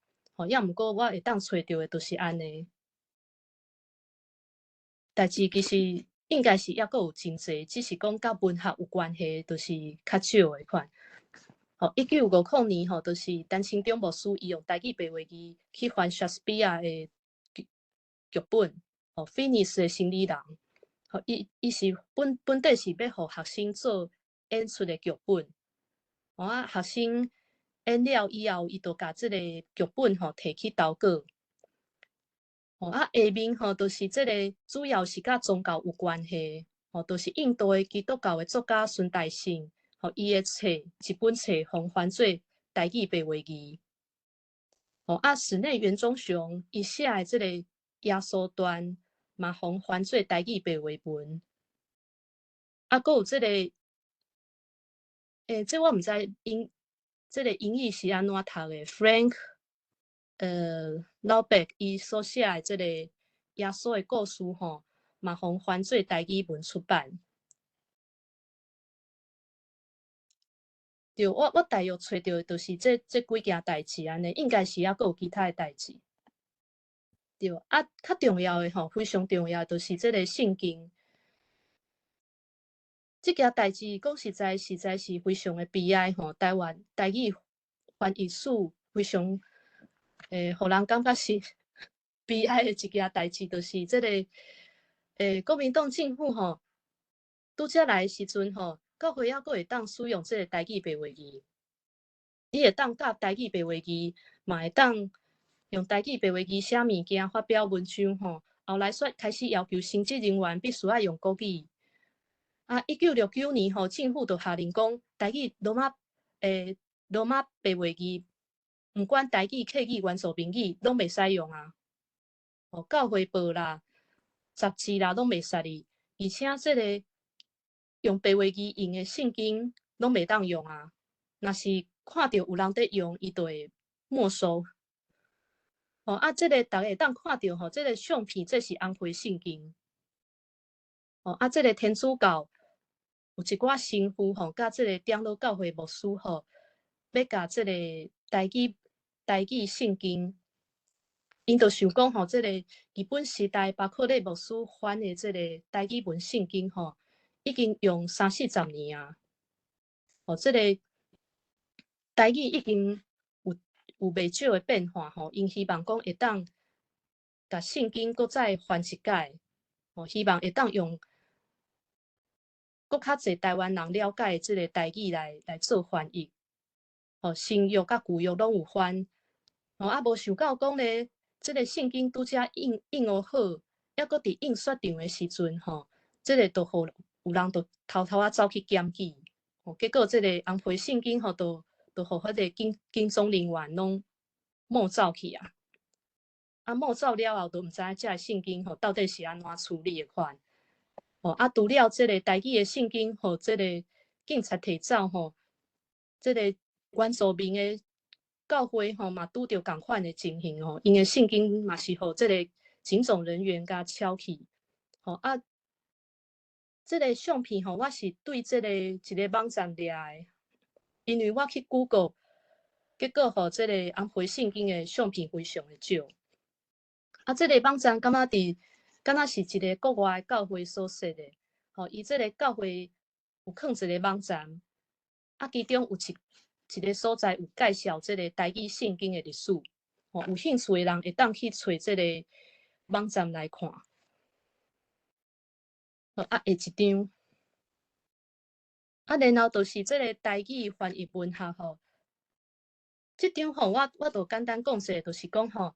也毋过我会当找到的，就是安尼。代志其实应该是抑阁有真侪，只是讲甲文学有关系，就是较少的款。1950年就是陈清忠牧师伊用台语白话字去翻莎士比亚的剧本，菲尼斯的心理人，伊是本底是要互学生做演出的剧本，学生演了以后，伊就甲即个剧本摕去投稿。下面就是即个主要是甲宗教有关系，就是印度的基督教的作家孙大圣，伊的册一本册互翻做台语白话字。室内袁忠雄伊写的即个耶稣传嘛互翻做台语白话文。阁有即个，这我毋知即个英语是安怎读的 ，Frank。老伯伊所写的即个耶稣的故事嘛互翻做台语文出版。对，我大约找到的就是这几件代志安尼，应该是抑阁有其他的代志。对，较重要的非常重要的就是即个圣经。这件代志讲实在是非常的悲哀台湾台语翻译史非常互人感觉是悲哀的一件代志，就是即个国民党政府拄则来的时阵到尾还阁会当使用即个台语白话字，你会当教台语白话字，嘛会当用台语白话字写物件、发表文章后来开始要求神职人员必须要用国语。1969年政府就下令讲，台语罗马白话字，毋管台语、客语、原住民语，拢袂使用啊。教会报啦、杂志啦，拢袂使哩。而且即个用白话字用的圣经，拢袂当用啊。若是看到有人在用，伊就会没收。即个大家会当看到即个相片，这是红灰圣经。即个天主教有一寡神父甲即个长老教会牧师要甲即个台语圣经，因就想讲即个日本时代包括咧牧师翻的即个台语文圣经已经用30-40年啊。这个台语已经有袂少的变化因希望讲会当甲圣经搁再翻一解，希望会当用搁较侪台湾人了解即个台语来做翻译。新约甲旧约拢有翻。无想到讲咧，即个圣经拄则印好好，抑搁伫印刷场的时阵即个都互有人都偷偷走去检举。结果即个红皮圣经都互迄个警总人员拢没走去啊。没走了后，都毋知影即个圣经到底是安怎处理的款。除了即个台语的圣经，即个警察摕走即个原住民的教会嘛拄着共款的情形因的圣经嘛是互即个警总人员甲抄去。即个相片我是对即个一个网站掠的，因为我去 Google， 结果即个红皮圣经的相片非常的少。即个网站敢若是一个国外的教会所设的。伊即个教会有放一个网站，其中有一个所在有介绍即个台语圣经的历史。有兴趣的人会当去找即个网站来看。下一张。然后就是即个台语翻译文学即张我就简单讲者，就是讲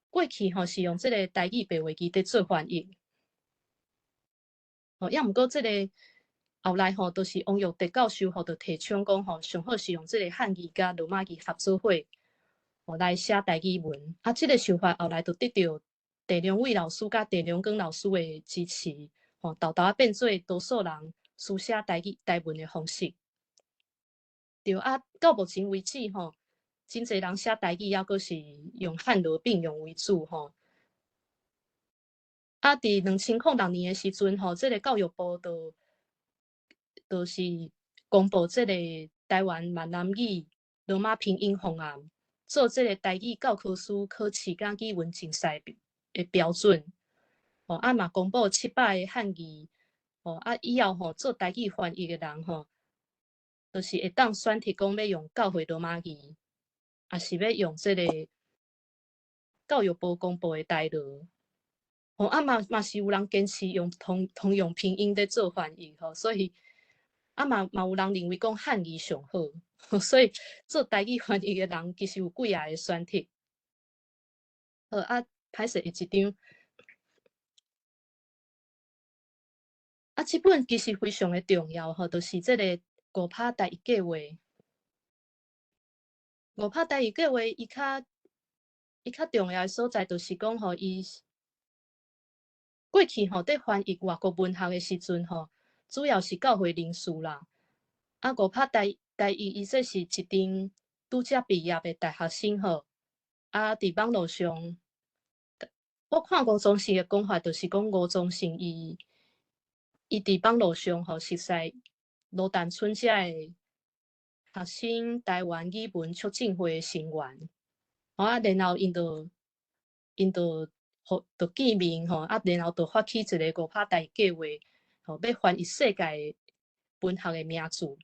过去是用即个台语白话字在做翻译。抑毋过即个后来就是王玉德教授就提倡讲上好是用即个汉语甲罗马字合作伙来写台语文。即个想法后来就得到地良伟老师甲地良光老师的支持，豆豆变做多数人书写台文的方式。对到目前为止真侪人写台语，还阁是用汉罗并用为主伫2006年的时阵即个教育部就是公布即个台湾闽南语罗马拼音方案，做即个台语教科书考试甲语文竞赛的标准。嘛公布700个汉字。以后做台语翻译的人就是会当选择讲要用教会罗马字，还是要用即个教育部公布的台罗。嘛是有人坚持用通用拼音在做翻译所以嘛有人认为讲汉语上好所以做台语翻译的人其实有几个选择。歹势下一张。这本其实非常的重要就是即个5拍台语计划。5拍台语计划伊较重要的所在就是讲伊过去在翻译外国文学的时阵主要是教会人士啦。5拍台语伊这是一群拄则毕业的大学生伫网络上，我看吴宗宪的讲法就是讲吴宗宪伊伫网络上熟悉罗淡春遮的学生台湾语文促进会的成员。然后因就见面然后就发起一个5拍台语计划要翻译世界文学的名著。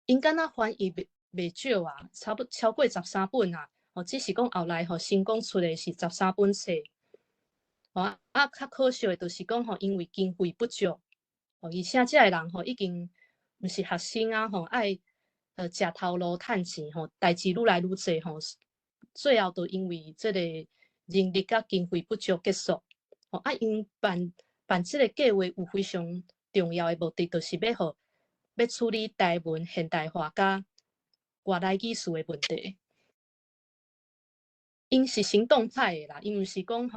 因敢若翻译袂少啊，超过13本啊。只是讲后来成功出的是13本册。较可惜的就是讲因为经费不足而且这个人已经毋是学生啊爱食头路趁钱代志愈来愈多最后就因为这个人力甲经费不足结束。因办这个计划有非常重要的目的，就是要处理台文现代化甲外来语序的问题。因是行动派的啦，因毋是讲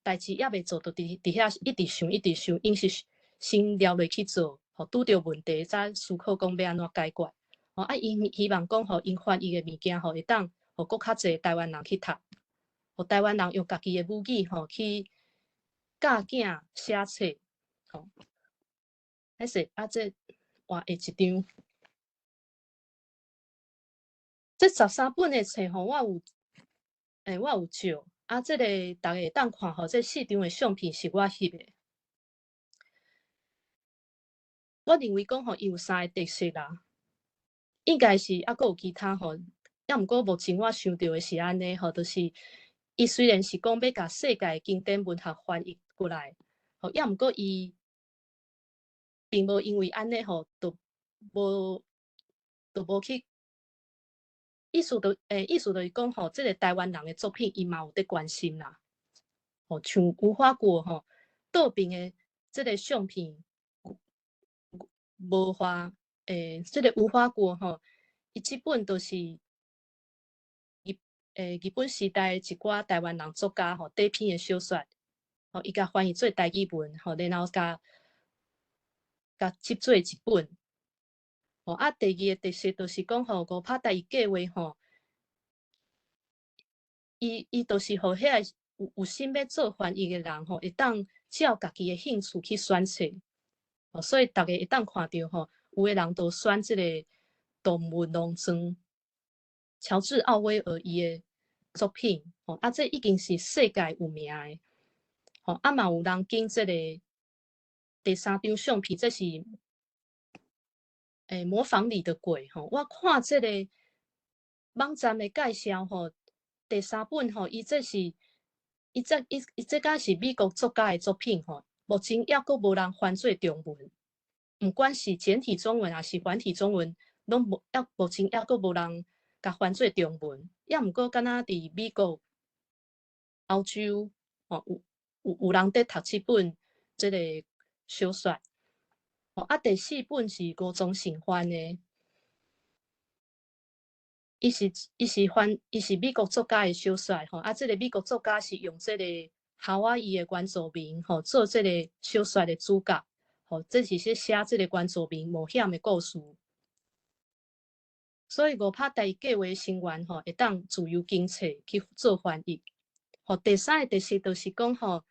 代志还未做，就伫遐一直想，因是先了落去做，拄着问题再思考讲要安怎解决。因希望讲因翻译的物件会当互搁较侪台湾人去读，互台湾人用家己的母语去教囝写册。歹势这换下一张。这13本的册我有照。这个大家会当看这4张的相片是我翕的。我认为讲吼，伊有3个特色啦，应该是还佫有其他吼，抑毋过目前我想到的是安尼吼，就是伊虽然是讲要甲世界经典文学翻译过来，吼，抑毋过伊并无因为安尼吼，无无去意思就是讲吼，即个台湾人的作品伊嘛有伫关心啦，吼，像无花果吼，倒边的即个相片，无花即个无花果吼，伊即本都是日本时代一寡台湾人作家吼底篇的小说，吼伊甲翻译做台语文，吼然后甲辑做一本，吼啊第二个特色就是讲吼五拍台语计划吼，伊就是互遐有心要做翻译的人吼，会当照家己的兴趣去选册，吼所以大家会当看到吼，有的人都选即个动物农庄。乔治·奥威尔伊的作品，吼啊，这已经是世界有名的，吼啊嘛有人拣这个第3张相片，这是模仿你的鬼，吼我看这个网站的介绍，吼第3本，吼伊这是伊这个是美国作家的作品，吼目前抑佫无人翻做中文，毋管是简体中文还是繁体中文，拢目前抑佫无人甲翻做中文，抑毋过敢若伫美国、欧洲，吼有人伫读即本即个小说，吼啊第4本是吴宗宪翻的，伊是美国作家的小说，吼啊即个美国作家是用即个夏威夷的原住民，吼做即个小说的主角，吼这是写即个原住民冒险的故事。所以五拍台语计划成员吼，会当自由拣册去做翻译。吼，第3个特色就是讲吼，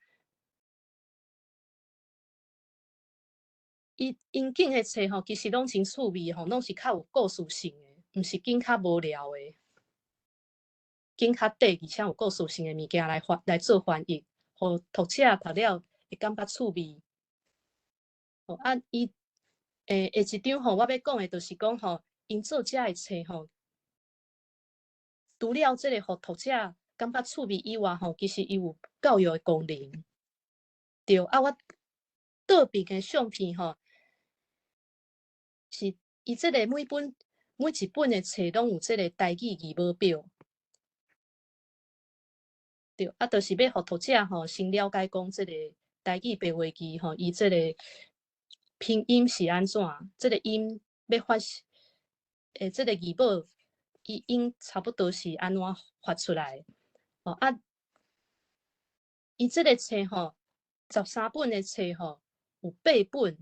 因拣的册吼，其实拢真趣味吼，拢是较有故事性的，毋是拣较无聊的，拣较短而且有故事性的物件来做翻译，互读者读了会感觉趣味。吼啊，伊下一张吼，我要讲的就是讲吼，因做遮的册吼。除了即个互读者感觉趣味以外，吼，其实伊有教育的功能。对啊，我倒边的相片吼，是伊即个每一本的册拢有即个台语字母表。对啊，就是要互读者吼先了解讲即个台语白话字吼，伊即个拼音是安怎，即个音要发即个字母。伊音差不多是安怎发出来？哦啊，伊即个册吼，13本的册吼，有8本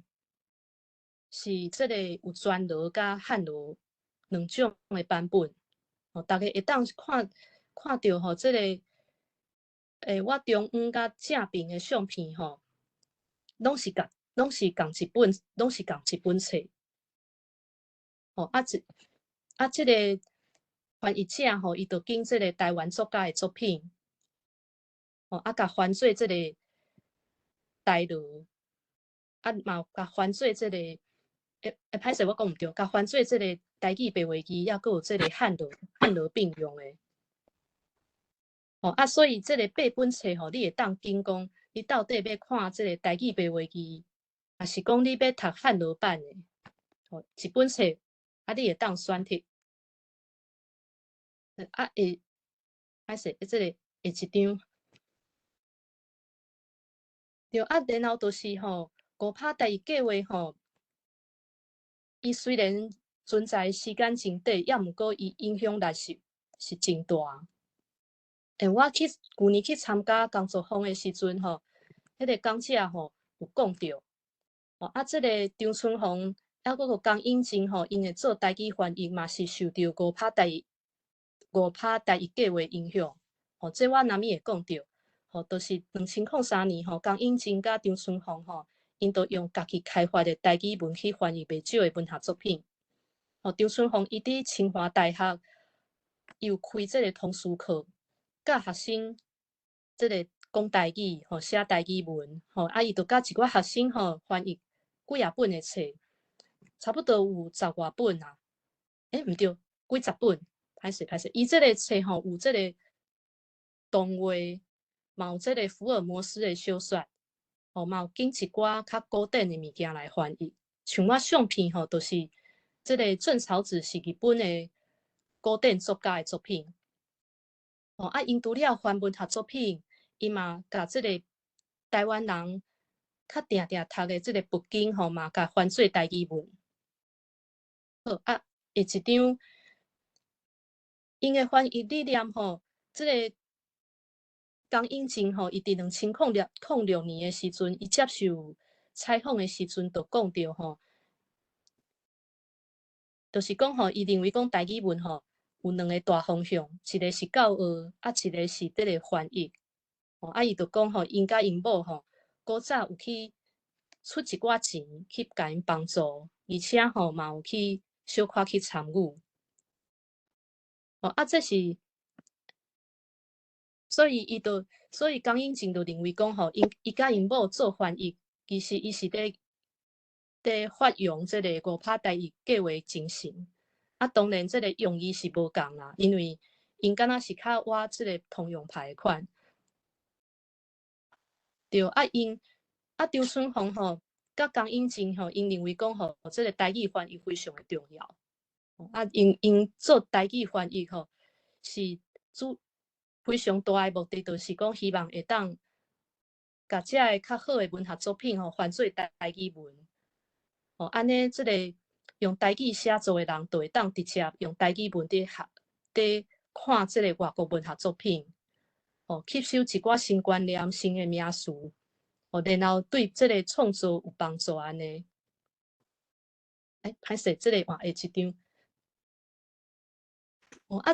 是即个有全罗甲汉罗2种的版本。哦，大家会当看到吼，即个我中央甲正边的相片吼，拢是共一本册。哦即个翻译者吼，伊就拣即个台湾作家的作品，哦啊，甲翻做即个台罗，啊嘛有甲翻做即个歹势我讲毋对，甲翻做即个台语白话字，抑佫有即个汉罗并用的。哦啊，所以即个8本册吼，你会当拣讲，你到底要看即个台语白话字，还是讲你要读汉罗版的？哦，一本册啊，你会当选择。啊，歹势，即个一张。对啊，然后就是吼，五拍台语计划吼，伊虽然存在时间真短，抑毋过伊影响力是真大。我旧年去参加工作坊的时阵吼，迄个讲者吼有讲到，哦啊，即个张春红还佫个江英静吼，因会做台语翻译嘛是受到五拍台语计划影响。哦，这我若物会讲到。吼，就是2003年吼，江英静甲张春红吼，因都用家己开发的台语文去翻译袂少的文学作品。吼，张春红伊伫清华大学有开即个通识课，教学生即个讲台语吼，写台语文吼，啊伊就甲一寡学生吼翻译几啊本的册，差不多有10外本啊，毋对，几十本，歹势，伊即个册吼有即个动画，嘛有即个福尔摩斯的小说，嘛有紧一寡较古典的物件来翻译。像我相片吼，就是即个郑草子是日本的古典作家的作品。因除了翻文学作品，伊嘛甲即个台湾人较定读的即个佛经嘛甲翻做台语文。好下一张因的翻译理念即个江永靖伊伫2006年的时阵，伊接受采访的时阵，就讲到就是讲伊认为讲台语文有2个大方向，一个是教学，一个是即个翻译。伊就讲因甲因某古早有去出一寡钱去甲因帮助，而且嘛有去小可去参与。这是，所以江永靖就认为讲伊甲因某做翻译，其实伊是伫发扬即个5拍台语计划精神。当然即个用意是无共啦，因为因敢若是较挖即个通用派款。对，因周春红甲江永靖因认为讲即个台语翻译非常的重要。因做台语翻译是非常大的目的，就是讲希望会当甲遮个较好的文学作品翻做台语文。安尼即个用台语写作的人，就会当直接用台语文伫看即个外国文学作品，吸收一寡新观念、新的名词，然后对即个创作有帮助安尼。歹势，即个换下一张。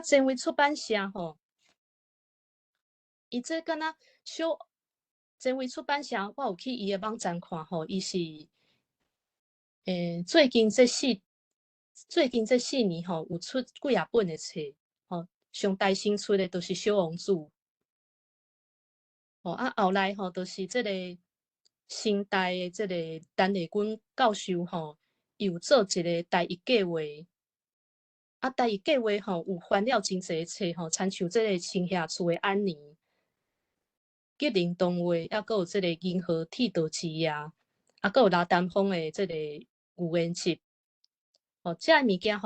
前卫出版社伊这敢若前卫出版社，我有去伊的网站看伊是最近这4年有出几啊本的册，上大新出的都是小王子。后来都是即个新代的即个陈丽君教授伊有做一个台语计划。台语计划有翻了真侪册亲像即个青霞厝的安妮、吉林动画，还佫有即个银河剃刀之夜，佫有拉丹峰的即个有缘集。遮物件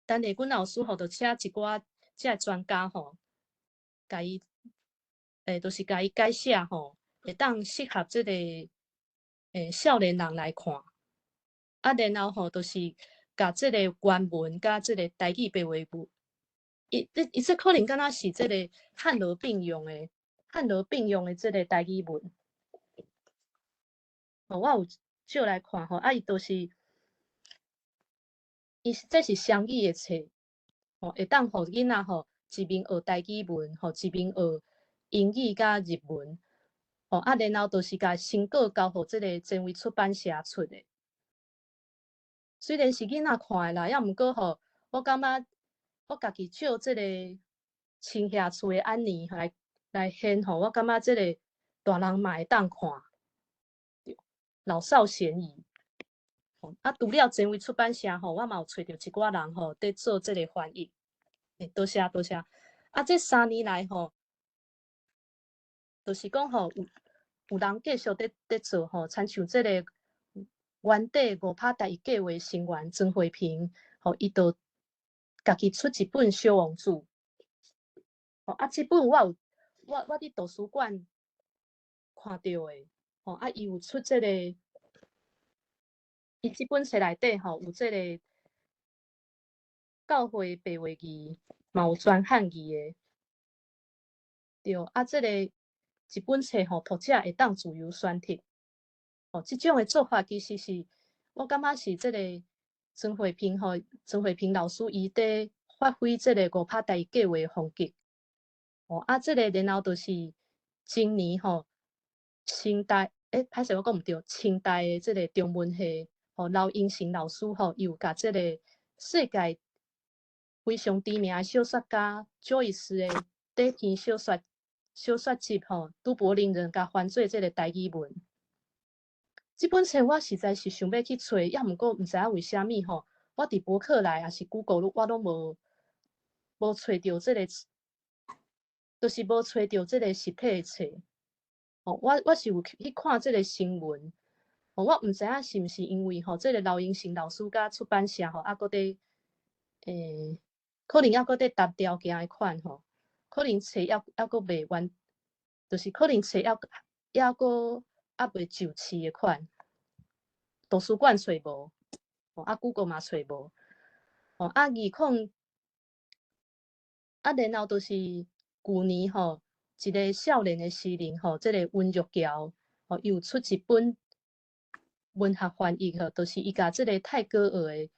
陈丽君老师就请一寡遮专家甲伊就是甲伊解释会当适合即个少年人来看。然后就是甲即个原文甲即个台语白话文，伊这可能敢若是即个汉罗并用的即个台语文。我有照来看伊就是这是双语的册，会当互囡仔一面学台语文，一面学英语甲日文。然后就是甲成果交互即个前卫出版社出的。虽然是囡仔看的啦，抑毋过我感觉我家己照即个青霞厝的安妮来显我感觉即个大人嘛会当看，老少咸宜。除了前卫出版社我嘛有找到一寡人伫做即个翻译。多谢。这3年来就是讲有人继续伫做亲像即个原底5拍台语计划成员曾慧萍，伊就家己出一本小王子。这本我伫图书馆看到的。伊有出即个，伊这本册内底有即个教会白话字，嘛有全汉字的。对，即个一本册读者会当自由选择。这种的做法其实是我感觉是即个曾慧萍老师伊伫发挥即个5拍台语计划的风格。即个然后就是今年清代歹势我讲毋对，清代的即个中文系刘英成老师伊有甲即个世界非常知名的小说家Joyce的底篇小说集都柏林人甲翻做即个台语文。这本册我实在是想要去找，也毋过毋知影为虾米吼，我伫博客来也是 Google 我拢无找到这个，就是无找到这个实体的册。哦，我是有去看这个新闻，哦，我毋知影是毋是因为吼，这个刘英成老师甲出版社吼，搁伫可能搁伫达条件的款吼，可能册还搁未完，就是可能册还搁未就市的款，图书馆找无，哦，Google 嘛找无，哦，20然后就是旧年吼，一个少年的诗人吼，这个温玉桥吼，又出一本文学翻译吼，就是伊甲这个泰戈尔的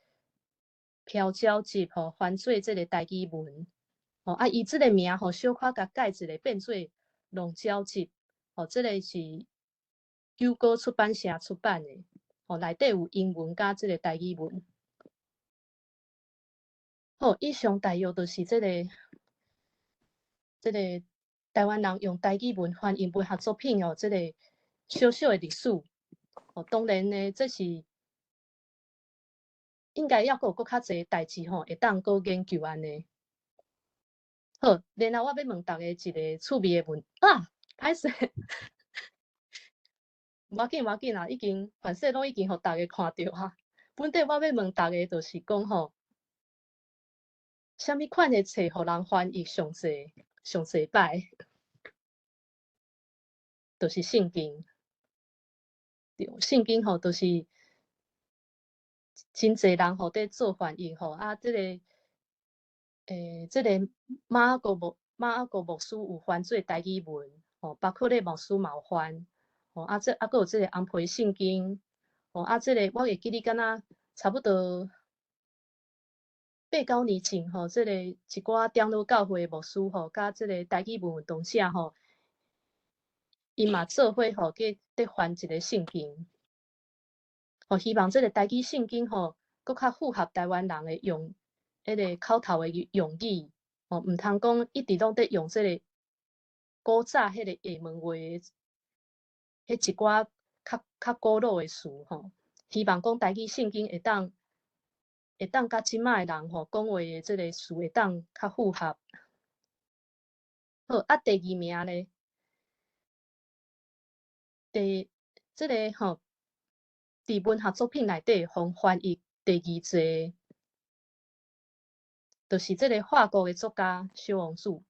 飘蕉集吼翻做这个台语文，哦伊这个名吼小可甲改一下变做龙蕉集，哦，这个是九歌出版社出版的，哦，内底有英文甲这个台语文。好，以上大约就是这个台湾人用台语文翻译文学作品哦，这个小小的历史。哦，当然呢，这是应该要有搁较侪代志吼，会当搁研究安尼。好，然后我要问大家一个趣味的问啊，歹势，无要紧啦，已经反正拢已经互大家看到哈。本地我要问大家就是讲吼，啥物款的册互人翻译上侪摆，就是圣经。对，圣经吼，就是真侪人吼在做翻译吼，这个这个马国牧师有翻做台语文，吼，包括咧牧师嘛有翻，吼，搁有这个安培圣经，吼，这个我会记得敢若差不多8、9年前吼，这个一寡长老教会牧师吼，甲这个台语文运动者吼，因嘛做伙吼，去翻一个圣经。吼，希望这个台语圣经吼，搁较符合台湾人的用迄个口头的用语，吼，毋通讲一直拢在用这个古早迄个厦门话迄一寡较古老的词吼。希望讲台语圣经会当甲即卖人吼讲话的这个词会当较符合。好，第二名咧，这个吼。伫文学作品内底，互翻译第二济，就是这个法国的作家小王子，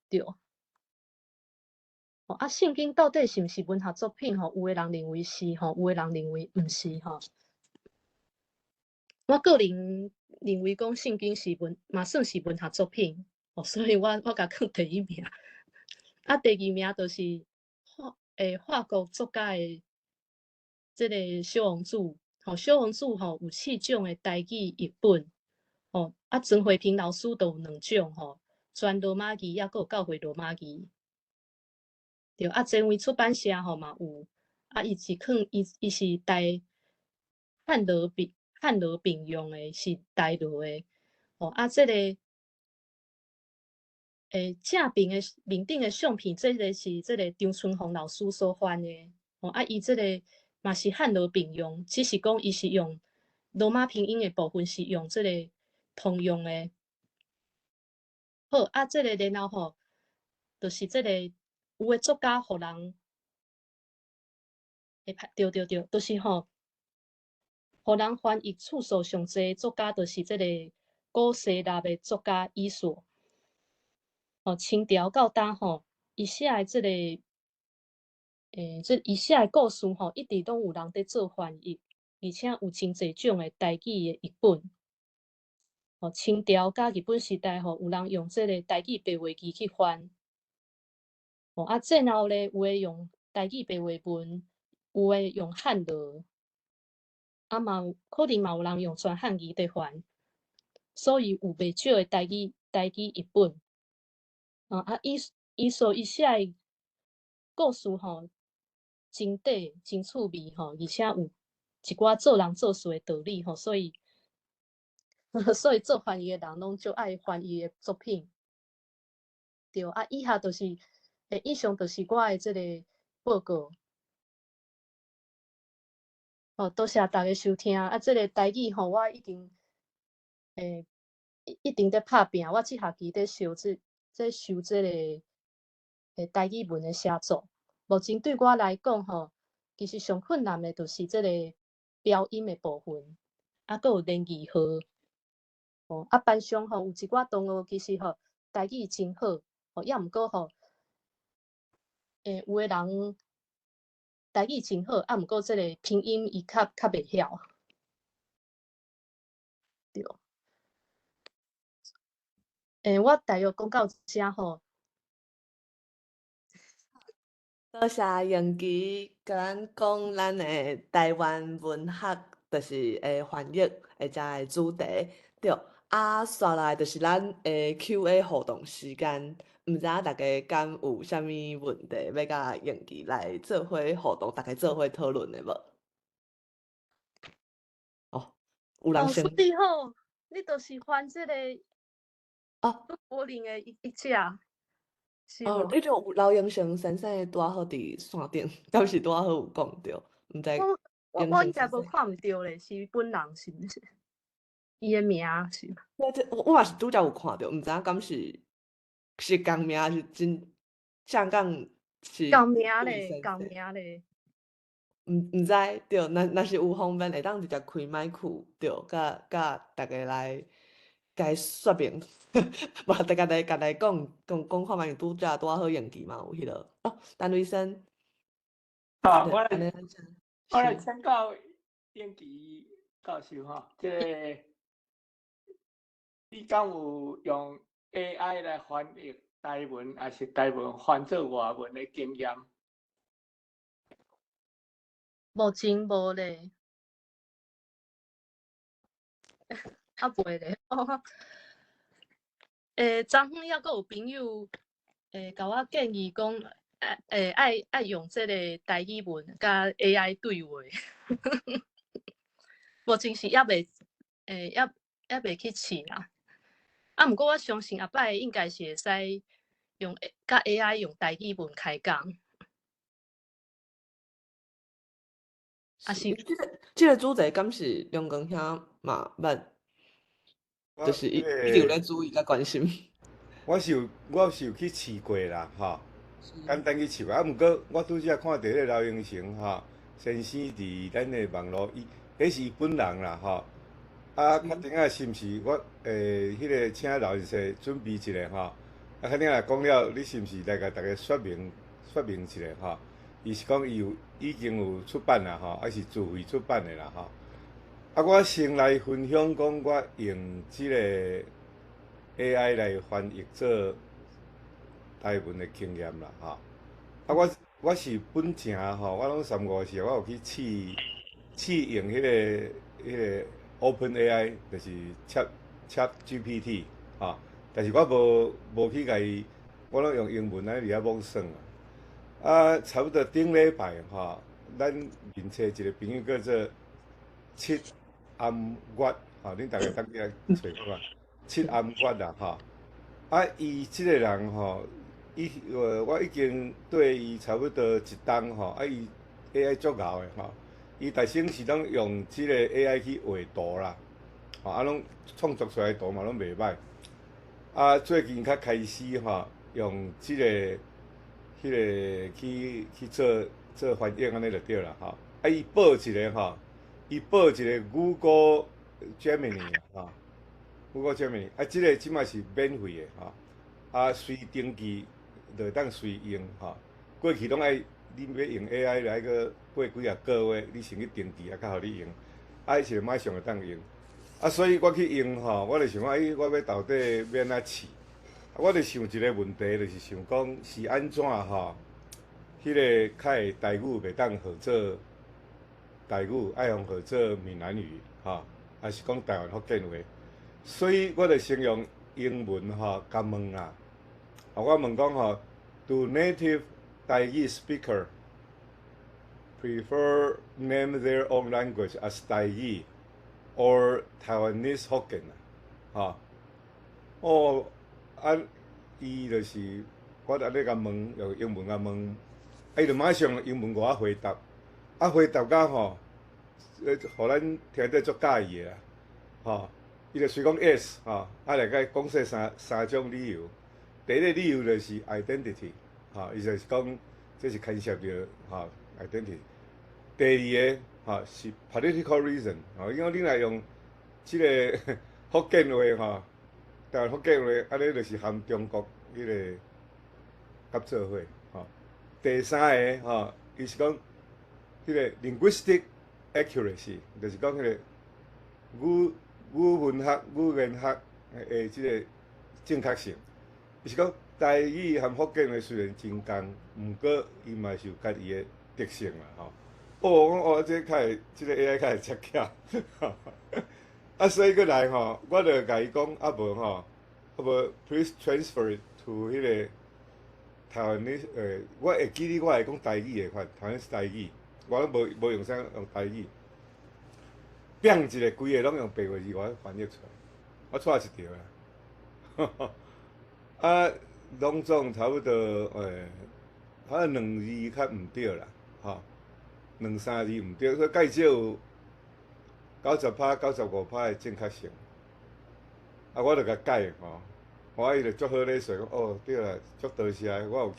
对。圣经到底是毋是文学作品？吼，有的人认为是，吼，有的人认为毋是，吼。我个人认为讲圣经是嘛算是文学作品，所以我甲放第一名。第二名就是法国作家的这个小王子，小王子有4种的台语译本，曾慧萍老师都有2种，全罗马字，还有教会罗马字。对，前卫出版社嘛有，伊是伊是台汉罗并用的，是台罗的，这个正面顶的相片，这个是这个张春红老师所翻的，伊这个嘛是汉罗并用，只是讲伊是用罗马拼音的部分是用这个通用的。好，这个然后就是这个有的作家互人，对，就是互人翻译次数上侪作家，就是这个古希腊的作家伊索。清朝到当伊写的这个伊写的故事一直拢有人在做翻译，而且有真侪种的台语的译本。清朝甲日本时代有人用这个台语白话字去翻。然后咧，有诶用台语白话文，有诶用汉字，可能嘛有人用全汉字在翻，所以有袂少诶台语译本。伊所伊写诶故事真短真趣味而且有一寡做人做事诶道理所以所以做翻译诶人拢就爱翻译诶作品。对，以下就是以上就是我诶这个报告。多谢大家收听。这个台语我已经一定在拍拼。我这学期在修修这个台语文的写作。目前对我来讲其实上困难的就是这个标音的部分，还有练字号。班上有一寡同学其实台语真好，也毋过有的人台语真好，毋过这个拼音伊较袂晓。对。我大约讲到这多谢永琪甲咱讲咱的台湾文学，就是翻译或者的主题，对。续来就是咱的 Q&A 互动时间，毋知影大家敢有啥物问题要甲永琪来做伙互动，大家做伙讨论的无？有人先所以你就是翻这个柏林的一只。你就有老英雄先生拄好伫线顶，敢是拄好有讲着？毋知我应该无看毋着咧，是本人是毋是？伊的名是？我嘛是拄则有看着，毋知影敢是共名是真正港是共名咧，共名咧。毋知对，若是有方便会当直接开麦克对，甲大家来甲伊说明，无大家来甲讲看觅拄好用记嘛有迄落陈伟生。我来请教永琪教授即你敢有用 AI 来翻译台文，还是台文翻做外文的经验？目前无咧，袂咧。昨昏还阁有朋友甲我建议讲，爱用这个台语文甲 AI 对话。目前是还袂去试啦。毋过我相信后摆应该是会使用甲 AI 用台语文开讲。即个主题敢是梁光兄嘛捌，就是一直有咧注意甲关心。我是有去试过啦，简单去试过。毋过我拄则看到迄个老英雄先生伫咱的网络，迄是伊本人啦，确定是毋是我迄个请老先生准备一下确定来讲了，你是毋是来甲大家说明一下伊是讲伊已经有出版啦还是自费出版的啦我先来分享讲我用即个 AI 来翻译做台文的经验啦我是本正我拢3-5次我有去试用迄个 OpenAI， 就是 ChatGPT 但是我无去甲伊，我拢用英文伫遐网算差不多顶礼拜咱面册一个朋友叫做七暗月恁大家当去找看看七暗月啦伊即个人我已经对伊差不多一冬伊 AI 足牛的伊大省是拢用即个 AI 去画图啦拢创作出来的图嘛拢袂歹最近较开始用即个迄个去做翻译安尼就对啦伊报一个 Google Gemini Google Gemini 即个即卖是免费的随登记就当随用过去拢爱你要用 AI 来个过几啊个月，你先去登记较互你用伊是马上就当用所以我去用我就想讲我要到底要安怎试我就想一个问题，就是想讲是安怎迄个较会台语袂当合做台语，爱用合做闽南语还是讲台湾福建话？所以我就先用英文甲问啦。我问讲do native Thai speaker prefer name their own language as Thai or Taiwanese Hokkien 伊就是我安尼甲问，用英文甲问，伊就马上用英文甲我回答，回答甲互咱听得足介意的啦，吼，伊就随讲 yes， 吼，来甲讲说三种理由。第一个理由就是 identity， 吼，伊就是讲这是牵涉到吼 identity。第二个吼是 political reason， 吼，因为你若用即个福建话吼，但福建话安尼就是含中国迄个合作伙，吼。第三个吼，伊是讲迄个 linguistic accuracy， 就是讲迄个语文学、语言学的即个正确性。伊是讲台语和福建话虽然真共，毋过伊嘛是有家己的特性啦，吼。我讲哦，这较会，即个 AI 较会切巧，啊，所以过来吼，我就甲伊讲，啊无吼，啊无 please transfer it to 迄个台湾的我会记哩，我会讲台语的款，台湾是台语，我拢无用啥用台语，变一个规个拢用白话字我翻译出来，我错一条啦，啊，拢总差不多好像2字较毋对啦，吼。2、3字毋对，所以介少有90%、95%的正确性。啊，我就甲改吼，我伊就足好咧说讲，哦对啦，足多谢，我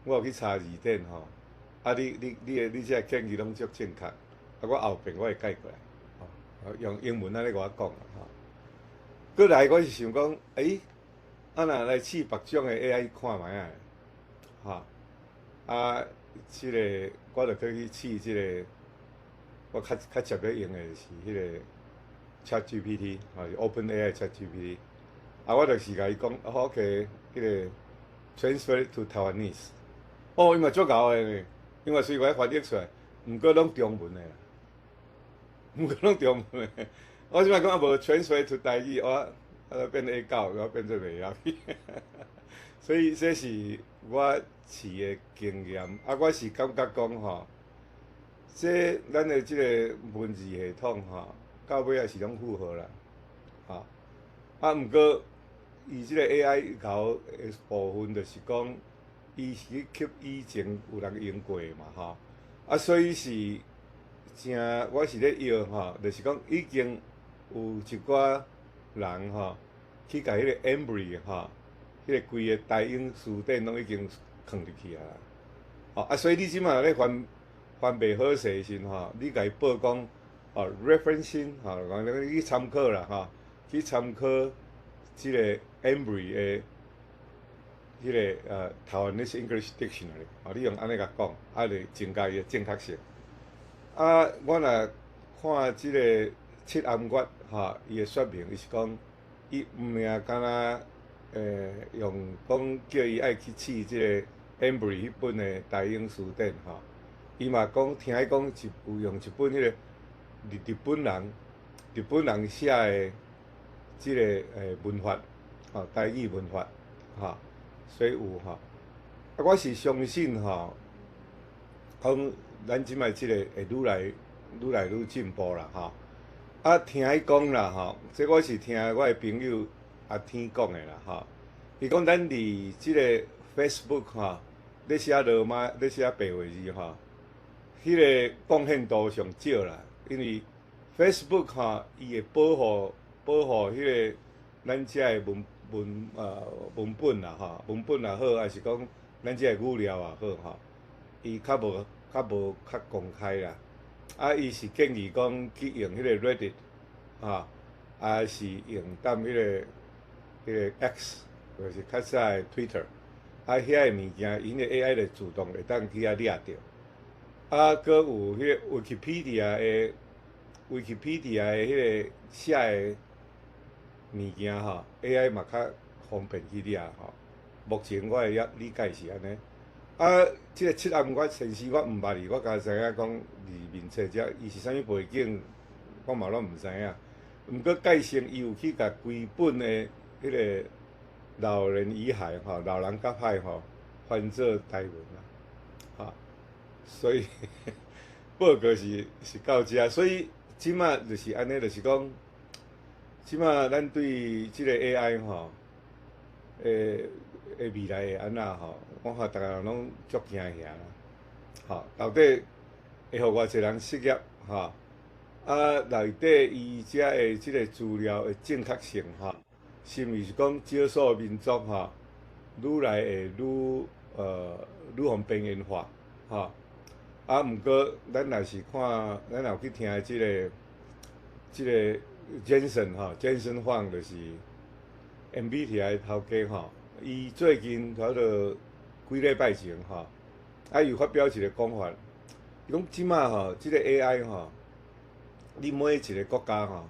有去查字典吼。啊，你这建议拢足正确，啊，我后边我会改过来，吼，用英文安尼甲我讲啦，吼。过来我是想讲，啊若来试别种的 AI 看卖啊，吼，啊。即个我就去试即个，我较接咧用的是迄个 ChatGPT， 吼，是 OpenAI ChatGPT。啊，我就是甲伊讲，OK， 迄个 transfer to Taiwanese。哦，伊嘛足敖的呢，因为虽然翻译出来，毋过拢中文的啦，毋过拢中文的。我即摆讲啊无 transfer to 台语，我变A9，我变做袂晓去。所以这是我试的经验，啊，我是感觉讲吼，这咱的即个文字系统吼，到尾也是拢符合啦，吼。啊，毋过伊即个 AI 头的部分，就是讲，伊是去以前有人用过嘛，吼。啊，所以是正，我是咧摇吼，就是讲已经有一寡人吼，去甲迄个 Embry 吼。迄个规个台英词典拢已经放入去啊，吼啊，所以你即马咧翻袂好势时吼，你甲伊报讲，吼 referencing 吼，讲你去参考啦，吼，去参考即个 Embry 的迄个台湾的 English Dictionary， 吼，你用安尼甲讲，啊，就增加伊的正确性。啊，我若看即个七暗月吼，伊的说明，伊是讲，伊毋命敢若。用讲叫伊爱去试即个 Embry 迄本的台英词典吼，伊嘛讲听伊讲有用一本迄个日本人写的即个文法吼，台语文法吼，所以有吼。啊，我是相信吼，讲咱即摆即个会愈来愈进步啦吼。啊，听伊讲啦吼，这我是听我的朋友。阿天讲的啦，吼，伊讲咱伫即个 Facebook 吼，咧写罗马，咧写白话字吼，迄个贡献度上少啦，因为 Facebook 吼，伊会保护迄个咱遮的文本啦，吼，文本也好，还是讲咱遮的语料也好，吼，伊较无公开啦，啊，伊是建议讲去用迄个 Reddit， 吼，啊是用踮迄个。迄个 X 就是较早的 Twitter， 啊，遐个物件，因个 AI 就自动会当去遐掠着。啊，搁有迄个 Wikipedia 的迄个写的物件吼 ，AI 嘛较方便去掠吼。目前我的理解是安尼。啊，即个七暗我前时我毋捌伊，我敢知影讲字面册只伊是啥物背景，我嘛拢毋知影。毋过介绍伊有去甲规本的。迄个老人与海吼，老人甲海吼，翻做台文啦，吼，所以报告是到遮，所以即马就是安尼，就是讲，即马咱对即个 AI 吼，未来会安怎吼，我看逐个人拢足惊吓啦，吼，到底会互偌济人失业吼，啊，内底伊遮的即个资料的正确性吼，甚至是讲少数民族吼，愈来会愈方边缘化吼。啊，毋过咱若是看，咱若有去听即个 Jensen 吼，Jensen Huang 就是 MBTI 头家吼，伊最近差不多几礼拜前吼，啊，伊有发表一个讲法，伊讲即马吼，即个 AI 吼，你每一个国家吼，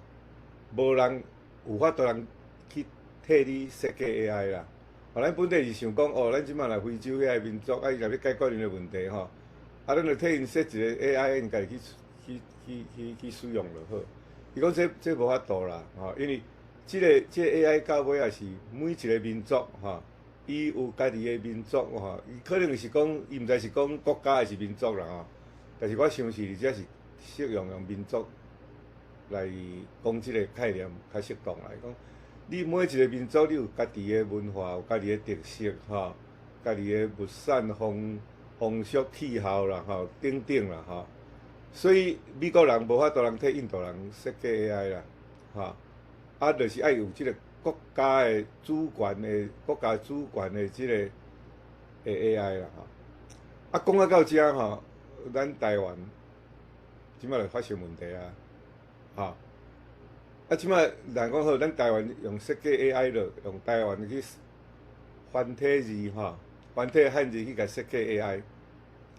无人有法度人去替你设计 AI 啦。咱本地是想讲，哦，咱即马来非洲遐个民族，啊，伊若要解决因个问题吼，啊，咱就替因设一个 AI，因家己去使用就好。伊讲这无法度啦，吼，因为即个 AI 到尾也是每一个民族吼，伊有家己的民族吼，伊可能是讲，伊毋知是讲国家还是民族啦吼。但是我相信，而且是适用民族来讲即个概念较适当来讲。你每一个民族，你有家己的文化，有家己的特色吼，家己的物产、风俗、气候啦吼，等等啦吼。所以美国人无法度人替印度人设计 AI 啦，吼，啊，就是爱有即个国家的主权的即个 AI 啦，吼。啊，讲到遮吼，咱台湾即摆就发生问题啊，吼。啊，即摆人讲好，咱台湾用设计 AI 了，用台湾去繁体字吼，繁体汉字去甲设计 AI，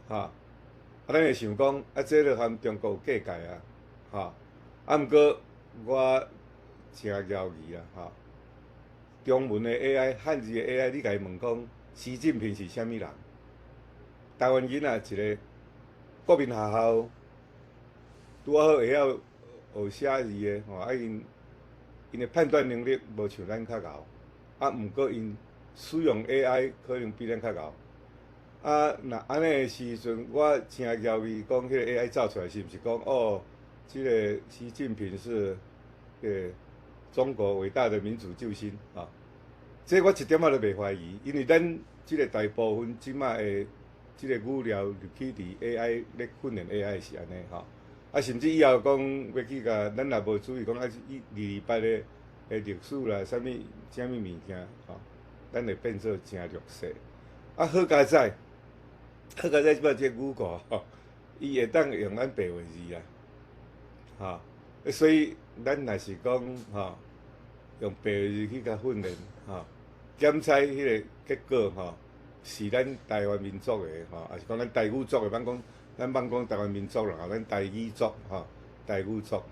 吼。啊，咱会想讲，啊，这个含中国有计界啊，吼。啊，毋过我诚怀疑啦，吼。中文的 AI、汉字的 AI， 你甲伊问讲，习近平是啥物人？台湾囡仔一个国民学校，拄好会晓学写字的，吼，啊因的判断能力无像咱较高，啊，毋过因使用 AI 可能比咱较高。啊，若安尼的时阵，我诚怀疑讲，迄个 AI 造出来是毋是讲哦，即个习近平是中国伟大的民主救星啊？这我一点仔都袂怀疑，因为咱即个大部分即卖的即个语料入去伫 AI 咧训练 AI 是安尼吼。啊，甚至以后讲要去甲咱若无注意讲，啊228的历史啦，啥物物件吼，咱会变做真弱势。啊，好佳哉！好佳哉！即摆即个语库吼，伊会当用咱白话字啊，吼。所以咱若是讲吼，用白话字去甲训练吼，检测迄个结果吼，是咱台湾民族的吼，还是讲咱台语族的？咱莫讲台湾民族啦，咱台语族吼，台语族吼。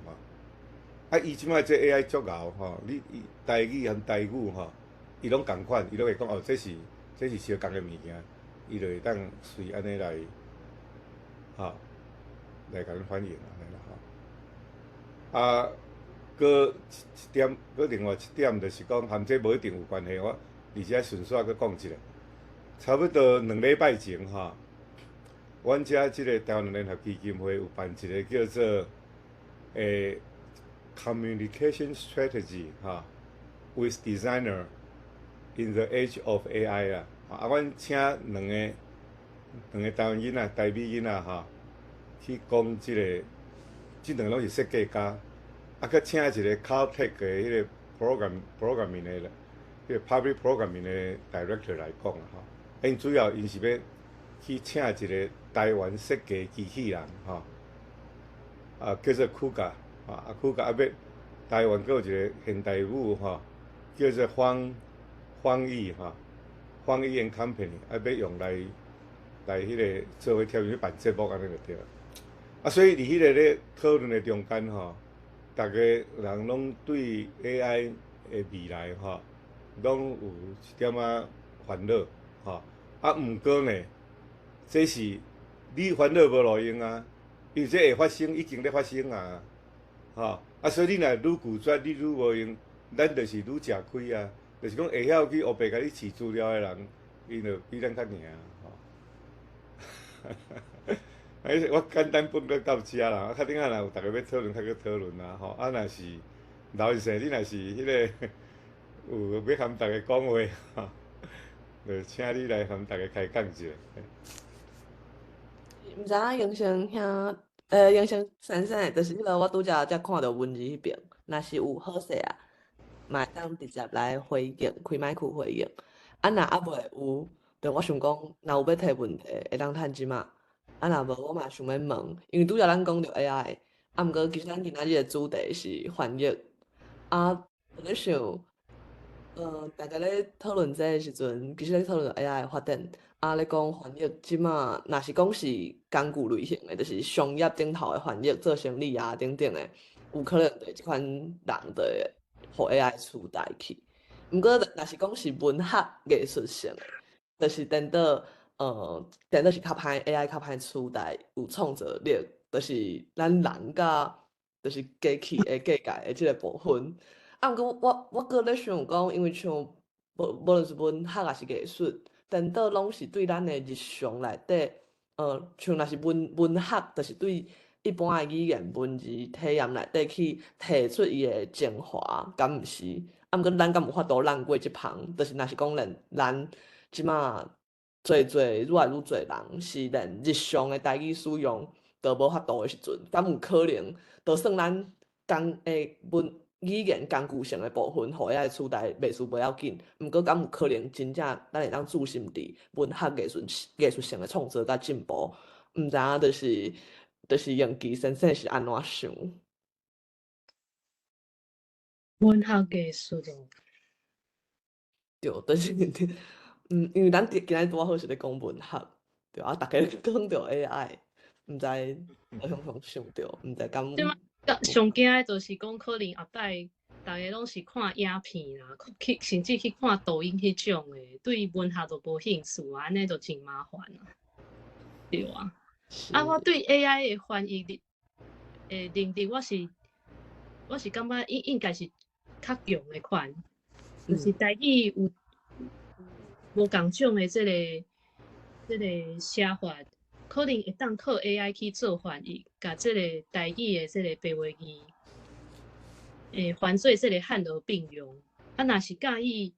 啊，伊即摆即 AI 足敖吼，你台语含台语吼，伊拢共款，伊拢会讲哦，这是相共的物件，伊就会当随安尼来，吼，来甲咱反映安尼啦吼。啊，搁另外一点就是讲，含这无一定有关系，我而且顺续搁讲一下。差不多2礼拜前吼，阮遮即个台湾联合基金会有办一个叫做communication strategy 哈 with designer in the age of AI 啦。啊，阮请两个台湾囡仔、台美囡仔哈，去讲即两个拢是设计家，啊，佮请一个 Caltech 的迄个 programming 的啦，迄个 public programming 的 director 来讲啦吼。因主要因是要去请一个台湾设计机器人吼，啊叫做KUKA，啊KUKA啊要台湾佫有一个现代舞吼，叫做方毅吼，方毅 and company 啊要用来迄个做伙跳去办节目安尼就对了。啊，所以伫迄个咧讨论的中间吼，逐个人拢对 AI 的未来吼，拢有一点仔烦恼。吼，啊，毋过呢，这是你烦恼无路用啊，因为这会发生，已经咧发生啊，吼，啊，所以你若愈拒绝，你愈无用，咱就是愈吃亏啊。就是讲会晓去黑白甲你饲资料的人，伊就比咱较赢吼。我简单分享到遮啦，较顶仔若有逐个要讨论，较去讨论啦，吼。啊，若是老实，你若是迄个有要含逐个讲话吼。就请你来和大家开讲一下。毋知影永生兄形成先生的，就是迄个我拄则才看到文字迄边，若是有好势啊，嘛会当直接来回应，开麦克回应。啊，若还袂有，就我想讲，若有要提问题，会当趁即嘛。啊，若无我嘛想要问，因为拄则咱讲着 AI，啊，毋过其实咱今仔日的主题是翻译。啊，我咧想，大家咧讨论这个时阵，其实咧讨论 AI 的发展。啊，咧讲翻译，即马若是讲是工具类型的，就是商业顶头的翻译，做生意啊等等的，有可能对即款人就会互 AI 取代去。毋过，若是讲是文学艺术性的，就是颠倒是较歹 AI 较歹取代，有创造力，就是咱人甲就是机器的界界的即个部分。啊，毋过我搁咧想讲，因为像无论是文学还是艺术。颠倒拢是对咱的日常内底，像若是文学，就是对一般的语言文字体验内底去提出伊的精华，敢毋是？啊，毋过咱敢有法度咱过即项？就是若是讲咱即马愈来愈侪人是连日常的台语使用都无法度的时阵，敢有可能？就算咱语言工具性的部分，互 AI 取代袂输不要紧。毋过，敢有可能真正咱会当注心伫文学艺术性的创作甲进步？毋知影就是用其先生是安怎想？文学艺术哦，对，就是因为咱今仔拄好是咧讲文学，对啊，逐个咧讲着 AI，毋知我想想着，毋知敢。即摆上惊的就是讲，可能后摆逐个拢是看影片啦，甚至去看抖音迄种的，对文学都无兴趣啊，安尼就真麻烦啊。对啊，我对 AI 的翻译能力，我是感觉应该是较强的款，就是台语有无共种的即个写法，可能会当靠 AI 去做翻译，甲即个台语的即个白话语，翻做即个汉语并用。啊，若是介意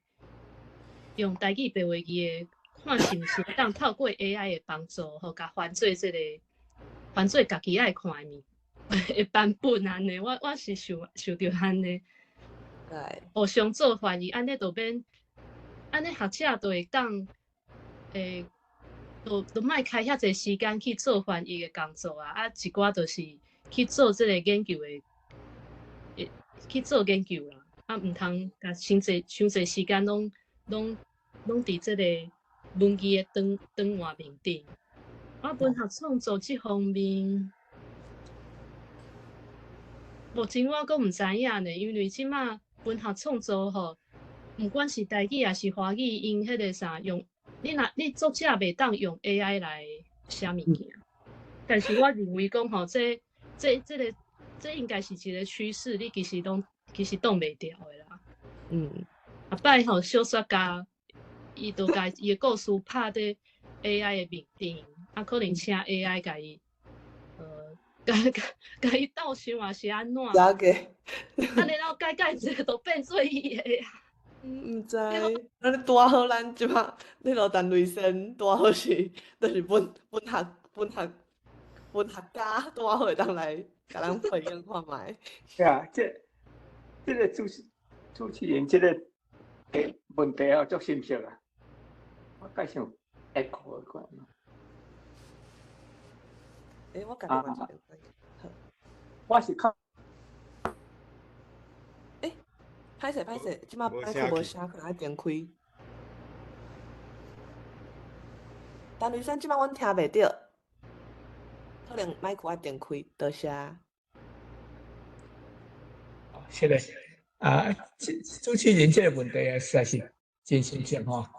用台语白话语的，看是毋是当透过 AI 的帮助，吼，甲翻做翻做家己爱看的的版本安尼。我是想着安尼。互相做翻译，安尼就免，安尼学者就会当，就莫开遐济时间去做翻译的工作啊，一寡就是去做即个研究的，去做研究啦，啊，毋通甲伤济时间拢伫即个文字的长画面顶。文学创作即方面，目前我阁毋知影呢，因为即马文学创作吼，毋管是台语还是华语，因迄个啥用，你作者袂当用 AI 来写物件，但是我认为讲吼，这应该是一个趋势，你其实挡袂掉的啦。后摆吼，小说家伊就甲伊的故事拍伫 AI 的面顶，啊，可能请 AI 甲伊。甲伊斗想也是安怎？了解。然后改一个，就变做伊的啊。毋知，咱拄好咱即马迄个陈瑞生拄好是，就是文学家拄好会当来甲咱回应看卖。对啊，这个主持人这个问题哦，足深刻啊。我介绍 echo 个。我家己问一下。我是靠。歹势，即马麦克无声，可能爱重开。陈瑞生，即马阮听袂着，可能麦克爱重开，多谢。是的，主持人这个问题实在是真深刻吼。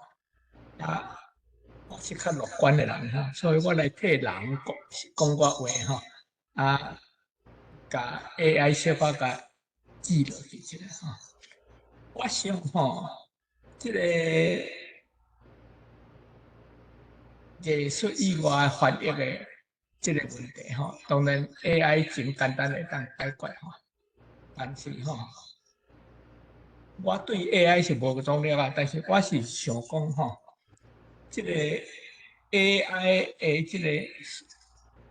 我是较乐观的人哈，所以我来替人讲我话吼。甲 AI 小可甲记落去一下吼。我想吼，这个艺术以外翻译的这个问题吼，当然 AI 真简单会当解决吼，但是吼，我对 AI 是无种了啊，但是我是想讲吼，这个 AI 的这个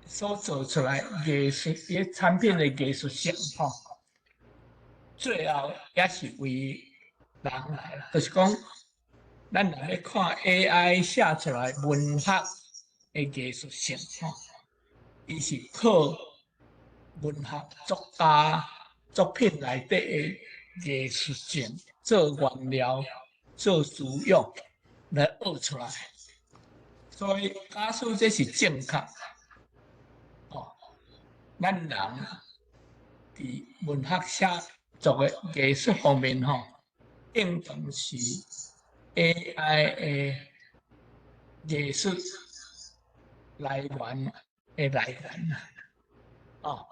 所做出来艺术嘅产品的艺术性吼，最后也是为人来，就是讲，咱若要看 AI 写出来文学的艺术性吼，伊是靠文学作家作品内底的艺术性做原料、做资用来学出来。所以，假使这是正确，哦，咱人伫文学写作的艺术方面吼，应当是 AI 的艺术来源的来源啦，哦，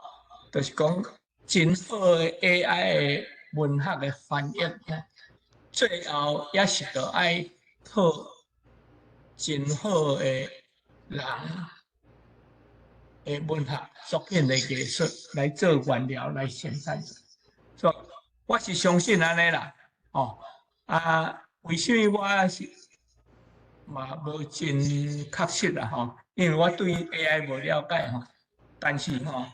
就是讲真好的 AI 的文学的翻译，最后也是着爱靠真好的人的文学作品的艺术来做原料来生产。所以我是相信安尼啦，哦，为什么我是嘛无真确实啦吼？因为我对 AI 无了解吼，但是吼，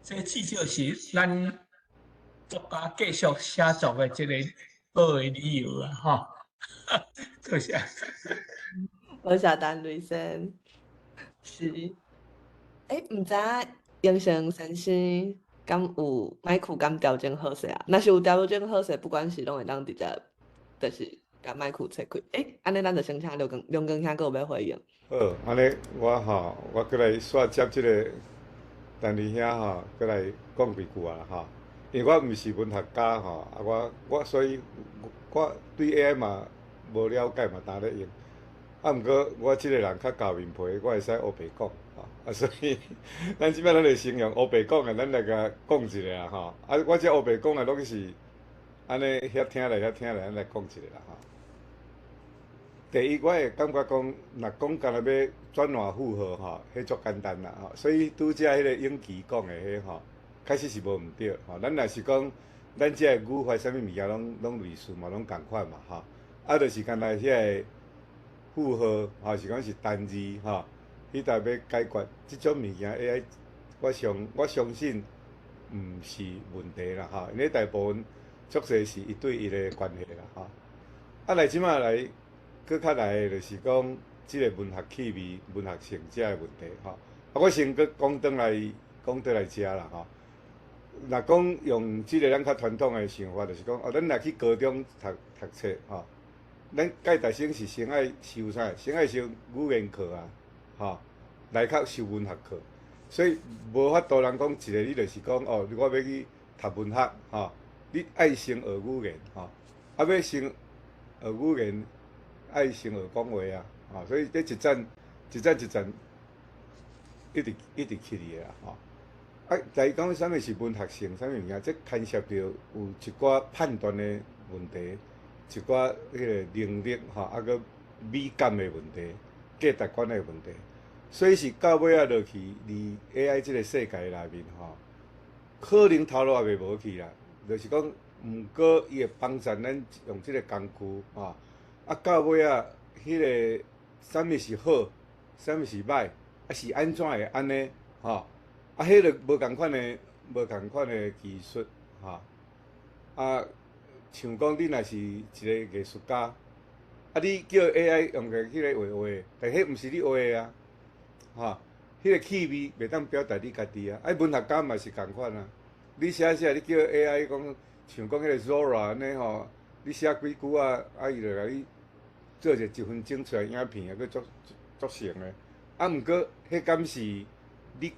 这至少是咱作家继续写作的这个好的理由啊，吼。多谢。多谢陈雷先，是。唔知英成先生敢有麦克敢调整好势啊？若是有调整好势，不管是拢会当直接，就是甲麦克切开。安尼咱就先请梁光兄佫有要回应。好，安尼我过来煞接即个陈丽兄过来讲几句啊吼。因为我毋是文学家吼，我所以我对 AI 嘛无了解嘛，呾咧用。毋过我即个人较厚面皮，我会使黑白讲吼，所以咱即摆咱就先用黑白讲的，咱来甲讲一下啦吼。我这黑白讲的拢是安尼遐听来，咱来讲一下啦吼。第一，我会感觉讲，若讲干若要转换负荷吼，迄足简单啦吼。所以拄则迄个永琪讲的迄吼，确实是无毋对吼。咱若是讲，咱即个语法啥物物件拢类似嘛，拢共款嘛吼。就是干那遐个负荷吼，是讲是单字吼，迄搭要解决即种物件 AI， 我相信毋是问题啦吼，因为大部分足侪是一对一的关系啦吼。来即马来。搁较来诶，就是讲即个文学气味、文学性遮诶问题吼。我先搁讲倒来遮啦吼。若讲用即个咱较传统诶想法，就是讲咱若去高中读册吼，咱介大生是先爱修啥？先爱修语言课啊，吼，来较修文学课。所以无法度人讲一个，你就是讲哦，我要去读文学吼，你爱先学语言吼，要先学语言。爱先学讲话啊，所以这一站一直去哩啦，在讲啥物是文学性，啥物物件，这牵涉到有一寡判断的问题，一寡迄个能力个美感的问题，价值观的问题，所以是到尾落去，离 AI 这个世界内面可能头路也袂无去啦，就是讲，毋过伊会帮助咱用这个工具到尾迄个啥物是好，啥物是歹，是安怎会安尼迄个无共款的技术像讲你若是一个艺术家，你叫 AI 用个迄个画画，但迄毋是你画的迄个气味袂当表达你家己文学家嘛是共款你写你叫 AI 讲，像讲迄个 Zora 安尼你写几句伊就甲你做一分钟出来影片，佫足成的。毋过，迄敢是你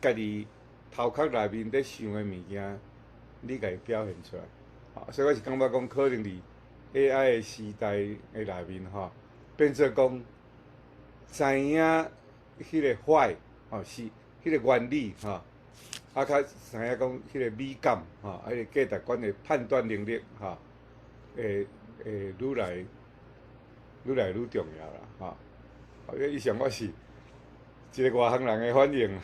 家己头壳内面咧想的物件，你家己表现出来。所以我是感觉讲，可能伫 AI 的时代的内面变做讲知影迄个坏是迄个原理较知影讲迄个美感迄个价值观的判断能力会愈来愈重要啦，以上我是一个外行人的反应。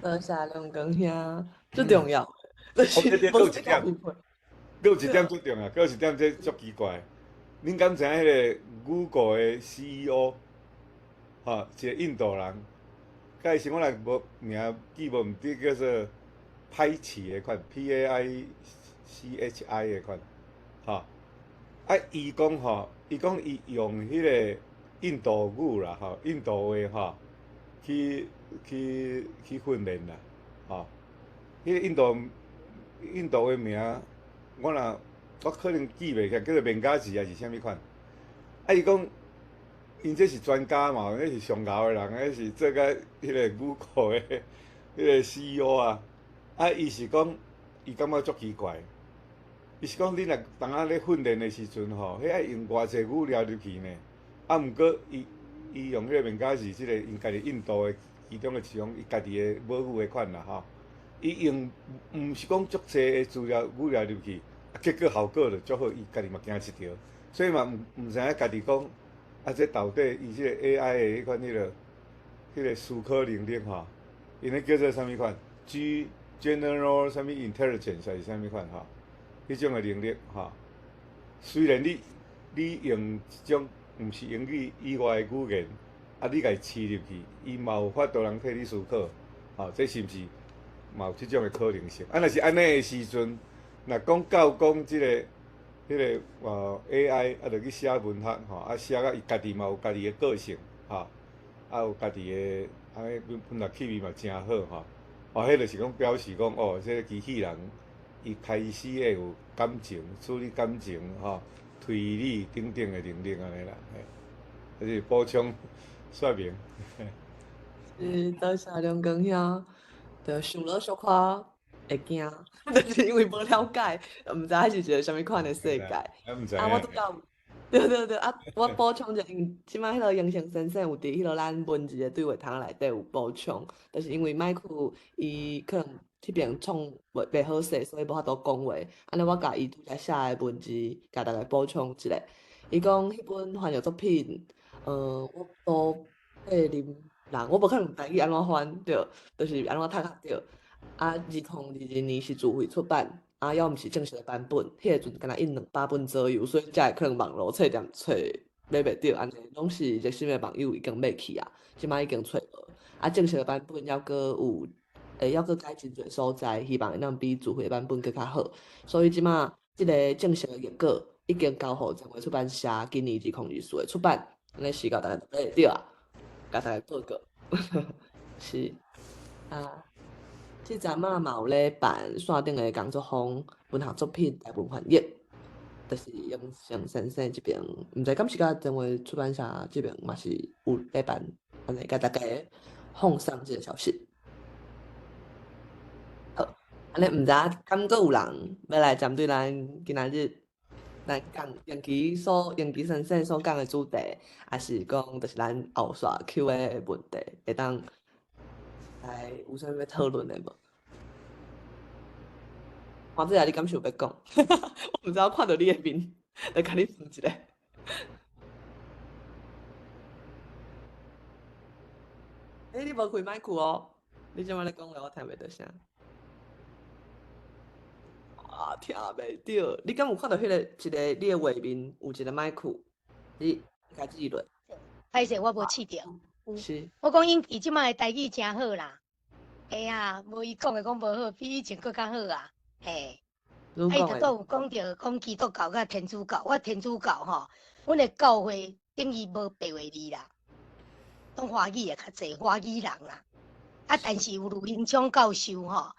多谢梁光兄，最重要。佫有一点最重要，佫有一点这足奇怪。恁敢知影迄个 Google 的 CEO 一个印度人，介是我若无名记无毋对，叫做歹市的款 ，PAICHI 的款，吼。啊，伊讲吼，伊讲伊用迄个印度语啦，吼，印度话吼，去训练啦，吼。迄个印度的名，我可能记袂起来，叫做面加字还是啥物款？啊，伊讲，因这是专家嘛，迄是上敖的人，迄是做甲迄个语库的迄个 CEO 啊。啊，伊是讲，伊感觉足奇怪。伊是讲，你若当下咧训练的时阵吼，迄爱用偌济语料入去呢？啊，毋过伊用迄个面加字，即个因家己印度的其中的其中伊家己的母语的款啦吼。伊用毋是讲足济的资料语料入去，啊，结果效果就足好，伊家己嘛惊一条，所以嘛毋知影家己讲，啊，这到底伊即个 AI 的迄款迄个思考能力吼，因咧叫做啥物款 ？General 啥物 Intelligence 还是啥物款吼？迄种的能力吼，虽然你用一种毋是英语以外的语言，啊，你甲伊饲入去，伊嘛有法度通替你思考，吼，这是毋是？嘛有即种的可能性。啊，若是安尼的时阵，若讲到讲即个、迄个AI， 啊，着去写文学吼，啊，写甲伊家己嘛有家己的个性，吼，啊，有家己的安尼本来气味嘛真好吼。哦，迄着是讲表示讲，哦，即个机器人伊开始会有感情、处理感情吼、推理等等的能力安尼啦，嘿，这是补充说明。多谢梁光兄。就想了小可会惊，就是因为无了解，毋知影是一个啥物款的世界。啊，我拄到，对，啊，我补充者，因即摆迄个英雄先生有伫迄个咱文字的对话窗内底有补充，就是因为麦克伊可能迄边创袂好势，所以无法度讲话。安尼我甲伊拄则写的文字，甲大家补充一下。伊讲迄本翻译作品，我都佩林。我无可能台语安怎翻对，就是安怎读较对。啊，2022年是自费出版，啊，要毋是正式的版本，迄个阵敢若印200本左右，所以才会可能网络册店买袂着，安尼拢是热心的网友已经买去啊，即摆已经找无。啊，正式的版本要搁改真侪所在，希望会当比自费版本搁较好。所以即摆即个正式的结果已经交互正规出版社，今年2024的出版，安尼时间大家就买会着啊。甲大家报告，是啊，即阵嘛有咧办线顶的工作坊，文学作品大部分翻译，就是用上先生这边，毋知敢是甲正规出版社这边嘛是有咧办，安尼甲大家放上即个消息。好，安尼毋知敢阁有人要来针对咱今仔日。咱讲延期先生所讲的主题，也是讲就是咱后续 Q&A 的问题，会当来有啥物要讨论的无？黄子雅，你敢想要讲？我毋知我看到你的面，来甲你问一下。你无开麦克哦？你即摆咧讲话，我听袂到声。啊，听袂着！你敢有看到迄个一个你的画面有一个麦克？你家己落。歹势，我无试着。是。我讲伊即摆的台语真好啦。嘿啊，无伊讲的讲无好，比以前搁较好啊。嘿。啊，伊拄有讲着讲基督教甲天主教，我天主教吼，阮的教会等于无白话字啦，讲华语的较济，华语人啦。啊，但是有卢英昌教授吼。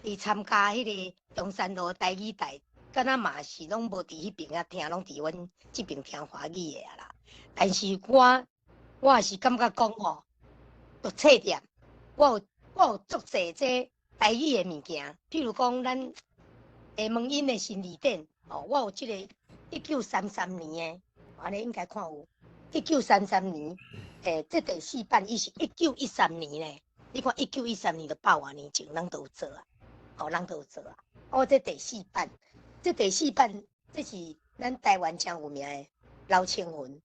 伊参加迄个中山路台语台，敢若嘛是拢无伫迄边啊听，拢伫阮即边听华语的啊啦。但是我也是感觉讲吼，读册店，我有足济这台语的物件，譬如讲咱下门音的新字典，哦，我有即个1933年的，安尼应该看有1933年，这第4版伊是1913年咧。你看1913年就100多年前，咱都有做啊。哦，人都有做啊！这第4版，这是咱台湾真有名的刘青云，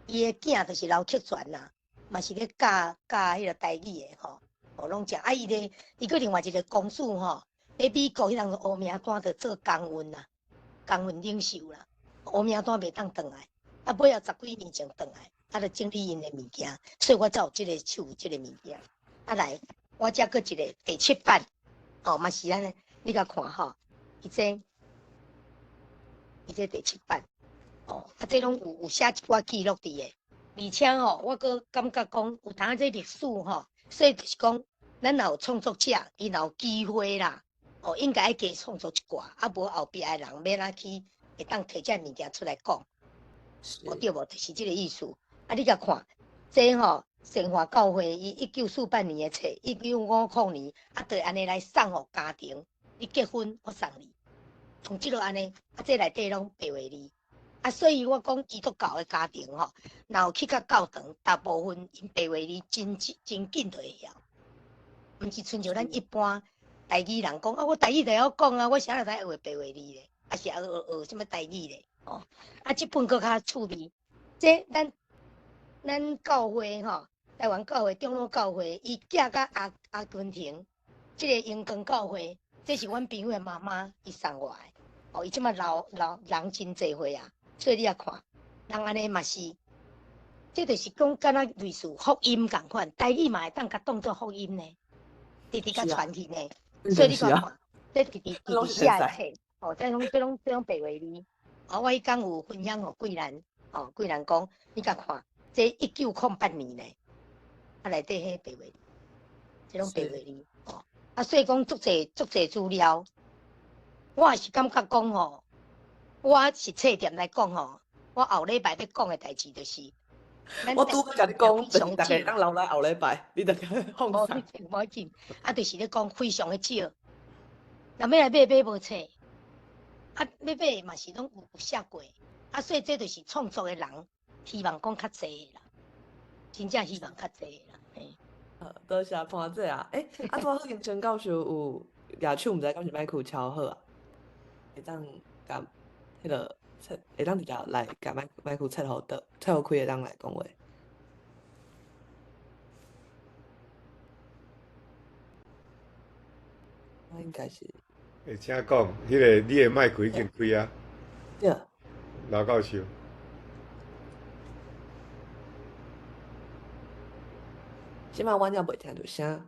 伊的囝就是刘克全啦，嘛是咧教迄个台语的吼，拢正啊！伊个另外一个公主吼，咧美国迄人乌名单着做公运啦，公运领袖啦，乌名单袂当转来，啊尾后10几年前转来，啊，着整理因的物件，所以我才有即个手即个物件。来，我遮搁一个第7版，哦，嘛是安尼，你甲看吼，伊这第7版，哦，这拢有写一寡记录伫诶，而且吼，我搁感觉讲有当这历史吼，所以就是讲，咱若有创作者，伊若有机会啦，哦，应该加创作一寡，啊无后壁诶人免哪去会当摕遮物件出来讲，无对无，就是即个意思。啊，你甲看，这吼。生活教会伊1948年诶册，1950年啊，就安尼来送互家庭。你结婚，我送你，从即落安尼，啊，这内底拢白话字。啊，所以我讲基督教诶家庭吼，若有去到教堂，大部分因白话字真紧就会晓，毋是亲像咱一般台语人讲啊，我台语就晓讲啊，我啥会使学白话字咧，啊是学什么台语咧？哦，啊，即本搁较趣味，这咱教会吼。台湾教会、长老教会，伊寄甲阿根廷，即个英光教会，这是阮朋友的妈妈伊送我的。哦，伊即马老人真侪岁啊，所以你也看，人安尼嘛是，这就是讲敢若类似福音共款，台语嘛会当甲当做福音呢，直直甲传起呢。所以你看，这直直写的册，哦，这种白话字。哦，我迄天有分享互桂兰，哦，桂兰讲，你甲看，这1908年呢。啊，内底迄白话，即种白话字哦。啊，所以讲足侪资料，我也是感觉讲吼，我是册店来讲吼，我后礼拜要讲诶代志就是，我拄甲你讲，就是大家当留来后礼拜，你大家放松。无要紧，啊，就是咧讲非常诶少，若要来买无册，啊，要买嘛是拢有写过，啊，所以这就是创作诶人，希望讲较侪啦。真正希望较济啦，嘿。多谢潘姐啊！啊，拄好跟陈教授有举手，毋知敢是麦克敲好啊？会当甲迄个会当直接来甲麦克切互开会当来讲话。我应该是。会请讲，迄个你的麦克已经开啊？对。老教授。即摆阮也袂听到声。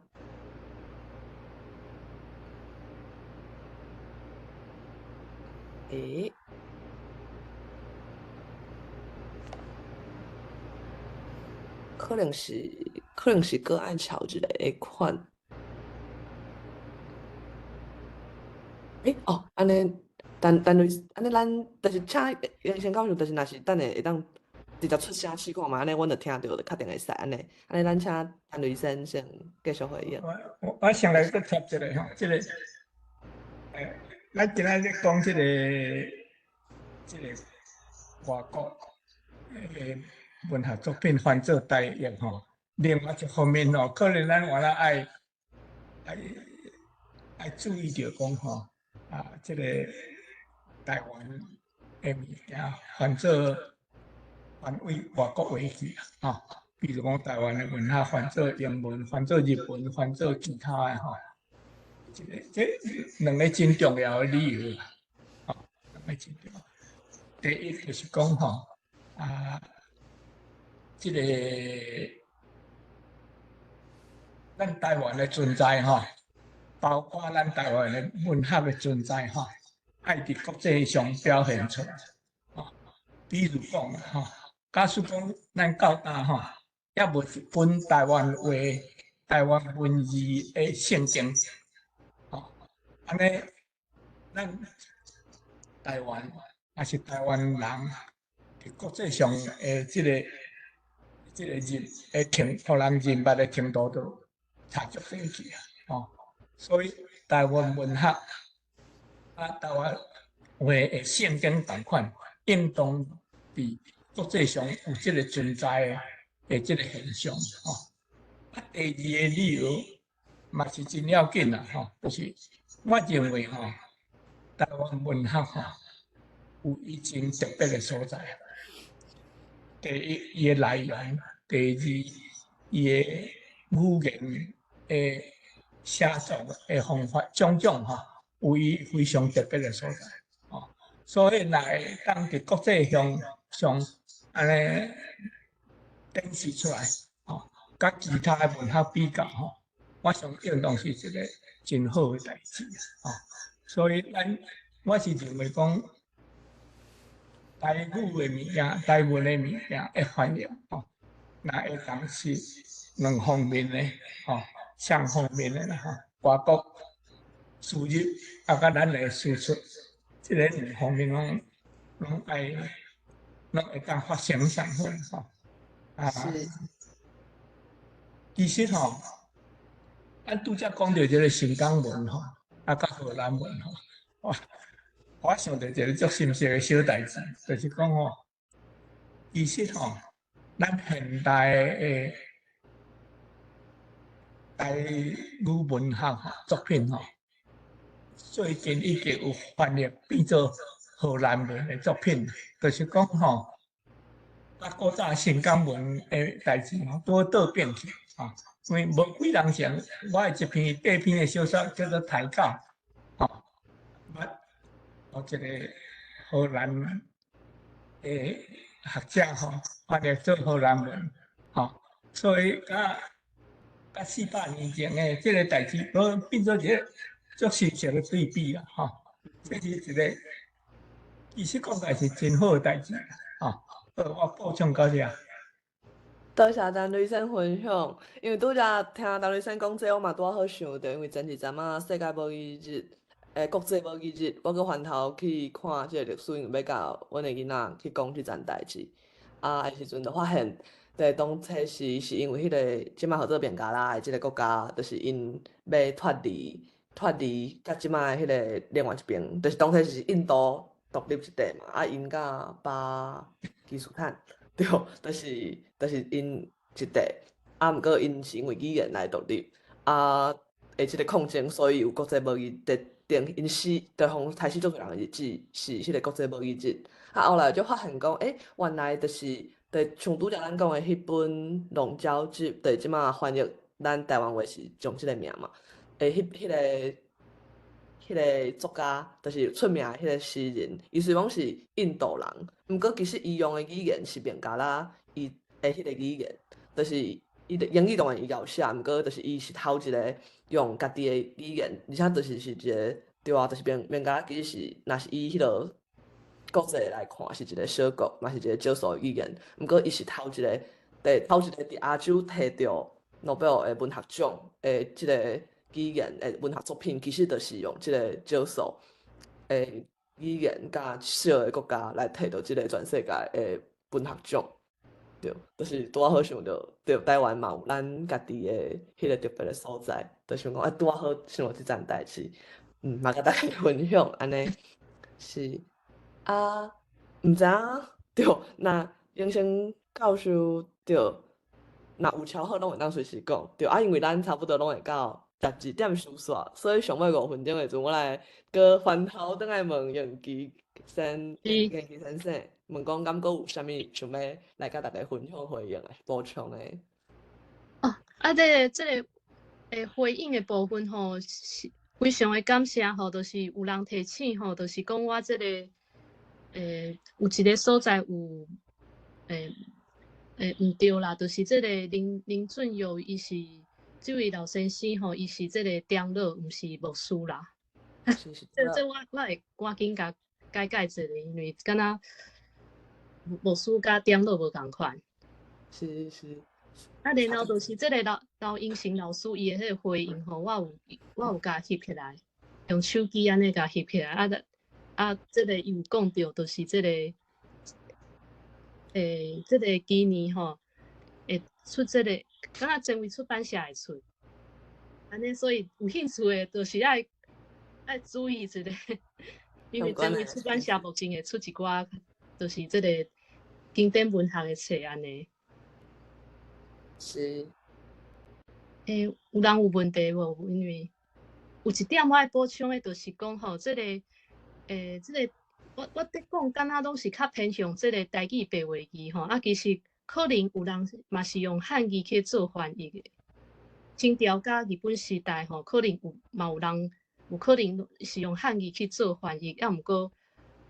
可能是个案桥之类款。哦，安尼，但是安尼咱，但是请先教授，但是若是等下会当直接出声试看嘛，安尼阮就听到，就确定会使安尼。安尼咱请陈医生先继续回应。我先来个插一个吼，这个，咱今仔日讲这个外国文学作品翻做台语吼，另外一方面吼，可能咱原来爱注意着讲吼，这个台湾的物件翻为外国为去啊，比如讲台湾的文学翻做英文、翻做日文、翻做其他的吼，这两个真重要的理由啊，两个真重要。第一就是讲吼，这个咱台湾的存在吼，包括咱台湾的文学的存在吼，爱伫国际上表现出来。比如讲吼，假使讲咱到呾吼，也无一本台湾话、台湾文字的圣经，吼，安尼咱台湾也是台湾人伫国际上的这个互人认捌的程度都差足多去啊，吼，所以台湾文学台湾话的圣经同款，应当伫国际上有这个存在的这个现象，吼。第二个理由嘛是真要紧啦，吼，就是我认为吼，台湾文学吼有伊真特别的所在。第一，伊的内容；第二，伊的语言的写作的方法，种种吼，有伊非常特别的所在，吼。所以，若会当伫国际上安尼展示出来，吼，甲其他的文学比较，吼，我想运动是一个真好诶代志啊。所以我是认为讲，台语诶物件、台文诶物件会翻译哦，那会当是两方面诶，吼，双方面诶啦吼，外国输入啊，甲咱诶输出，即个两方面拢会当发生上好吼。啊，是其实吼，咱拄则讲到即个新港文吼，啊，甲荷兰文吼，我想到一个足深刻诶小代志，就是讲吼，其实吼，咱现代诶台语文学作品吼，最近已经有翻译变做荷兰文诶作品，就是讲吼，啊古早新港文诶代志吼，都倒变去啊。因为无几年前，我诶一篇第一篇诶小说叫做《抬杠》，吼，我一个荷兰诶学者吼，翻译做荷兰文，吼，所以甲400年前诶即个代志，都变做一个足深刻诶对比啦，吼，这是一个其实讲起来是真好诶代志，吼，我补充到遮。多谢陈女生分享，因为拄则听陈女生讲这，我嘛拄好想到，因为前一阵仔世界母语日，国际母语日，我搁翻头去看即个历史，因为要甲阮的囡仔去讲即件代志，的时阵就发现，当初是因为迄个即摆合作变加拉的即个国家，就是因要脱离甲即摆迄个另外一边，就是当初是印度独立一地嘛，因甲巴基斯坦。对，就是因一地，毋过因是因为语言来独立，即个抗争，所以有国际母语定因死，对方开始做人的日子是迄个国际母语日，后来就发现讲，原来就是像拄则咱讲的迄本《龙娇志》，即马翻译咱台湾话是用即个名嘛，迄个作家就是出名迄个诗人，伊虽讲是印度人，毋过其实伊用的语言是孟加拉伊的迄个语言，就是伊的英语当然伊有写，毋过就是伊是头一个用家己的语言，而且就是一个对啊，就是孟加拉其实是若是以迄落国际来看是一个小国，嘛是一个少数语言，毋过伊是头一个伫亚洲摕到诺贝尔的文学奖的即个语言的文学作品，其实就是用即个少数的语言甲小的国家来摕到即个全世界的文学奖。对，就是拄好想到，对台湾嘛有咱家己的迄个特别的所在，就想讲拄好想到即件代志，嘛甲大家分享安尼是毋知影对，那永生教授对，若有超好拢会当随时讲对，因为咱差不多拢会到12点收煞，所以上尾5分钟的时阵，我来搁翻头转来问永琪先生，问讲敢搁有啥物想要来甲大家分享回应的补充的？即个回应的部分吼，是非常的感谢吼，就是有人提醒吼，就是讲我即个有一个所在有毋对啦，就是即个林俊佑伊是这位老先生吼，伊是即个长老，毋是牧师啦。这我会赶紧甲改一下，因为敢若牧师甲长老无共款。是。然后就是即个老英雄老师伊的迄个回应吼，我有甲翕起来，用手机安尼甲翕起来。即个伊有讲到，就是即个即个今年吼会出即个，敢若前卫出版社会出，安尼所以有兴趣的，就是爱注意一下，因为前卫出版社目前会出一寡，就是即个经典文学的册安尼。是。有人有问题无？因为有一点我爱补充的，就是讲吼，即个我伫讲，敢若拢是较偏向即个台语白话字吼，其实可能有人嘛是用汉语去做翻译的。清朝甲日本时代吼，可能有人有可能是用汉语去做翻译，毋过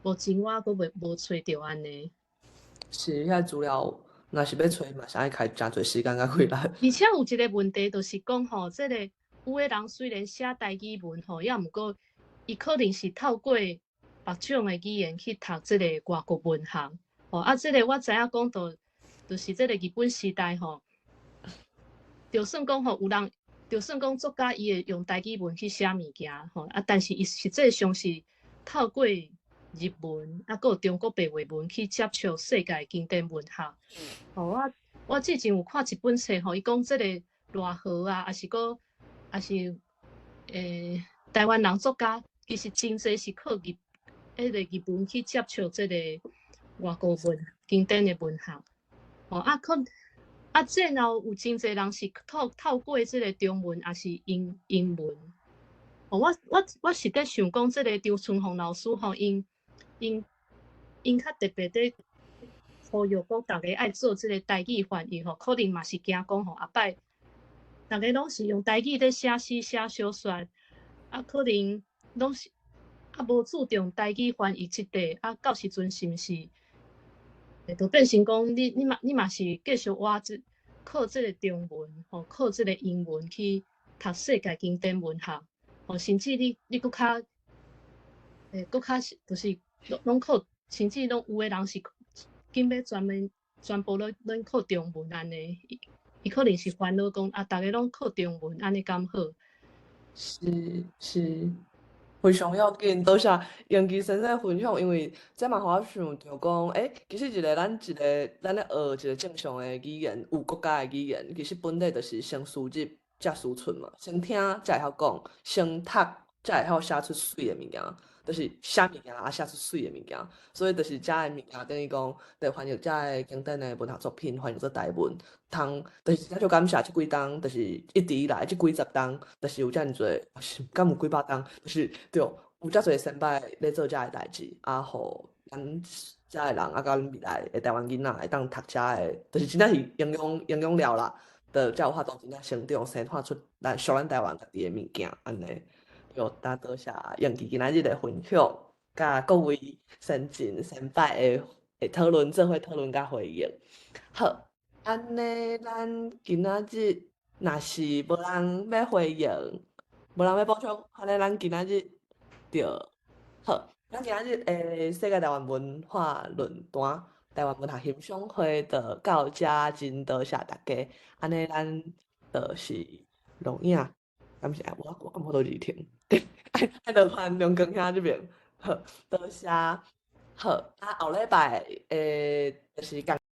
目前我阁无找着安尼。是，遐资料若是要找嘛，是爱开真侪时间甲几力。而且有一个问题，就是讲吼，即个有诶人虽然写台语文吼，也毋过伊可能是透过别种诶语言去读即个外国文学。即个我知影讲就是即个日本时代吼，就算讲有人，就算讲作家伊会用台语文去写物件但是伊实际上是透过日文还有中国白话文去接触世界经典文学。我之前有看一本册伊讲即个赖和啊，也是台湾人作家，其实真侪是靠日文去接触即个外国文经典的文学。这然后有真侪人是透过即个中文也是英文。我是在想讲，即个张春凤老师因较特别在呼吁讲大家爱做即个台语翻译可能嘛是惊讲后摆大家拢是用台语在写诗写小说，可能拢是无注重台语翻译即块，到时阵是毋是就变成讲你嘛是继续靠即个中文靠即个英文去读世界经典文学甚至你搁较就是拢靠，甚至拢有诶人是紧要全部拢靠中文安尼，伊可能是烦恼讲大家拢靠中文安尼敢好？是，非常要紧，多谢杨基先生分享，因为这嘛互我想着讲，其实咱咧学一个正常诶语言，有国家诶语言，其实本来就是先输入才输出嘛，先听才会晓讲，先读才会晓写出水诶物件，就是写物件写出水诶物件，所以就是遮诶物件等于讲，得翻译遮诶经典诶文学作品，翻译做台文。就是真就感谢即几冬，就是一直以来即几十冬，就是有遮尔侪，敢有几百冬，就是对，有遮侪先辈咧做遮个代志，互咱遮个人甲咱未来的台湾囡仔会当读遮个，就是真正是应用了啦，就才有法度真正成长生产出属咱台湾家己的物件安尼。有多谢杨琪今仔日的分享，甲各位先进先辈的讨论，做伙讨论甲回应。好。安尼，咱今仔日若是无人要回应，无人要补充，安尼咱今仔日就好。咱今仔日世界台湾文化论坛、台湾文学欣赏会就到遮，真多谢大家。安尼咱就是录影，感谢我感觉都日停，爱就换梁光兄这边，好，多谢。好，后礼拜就是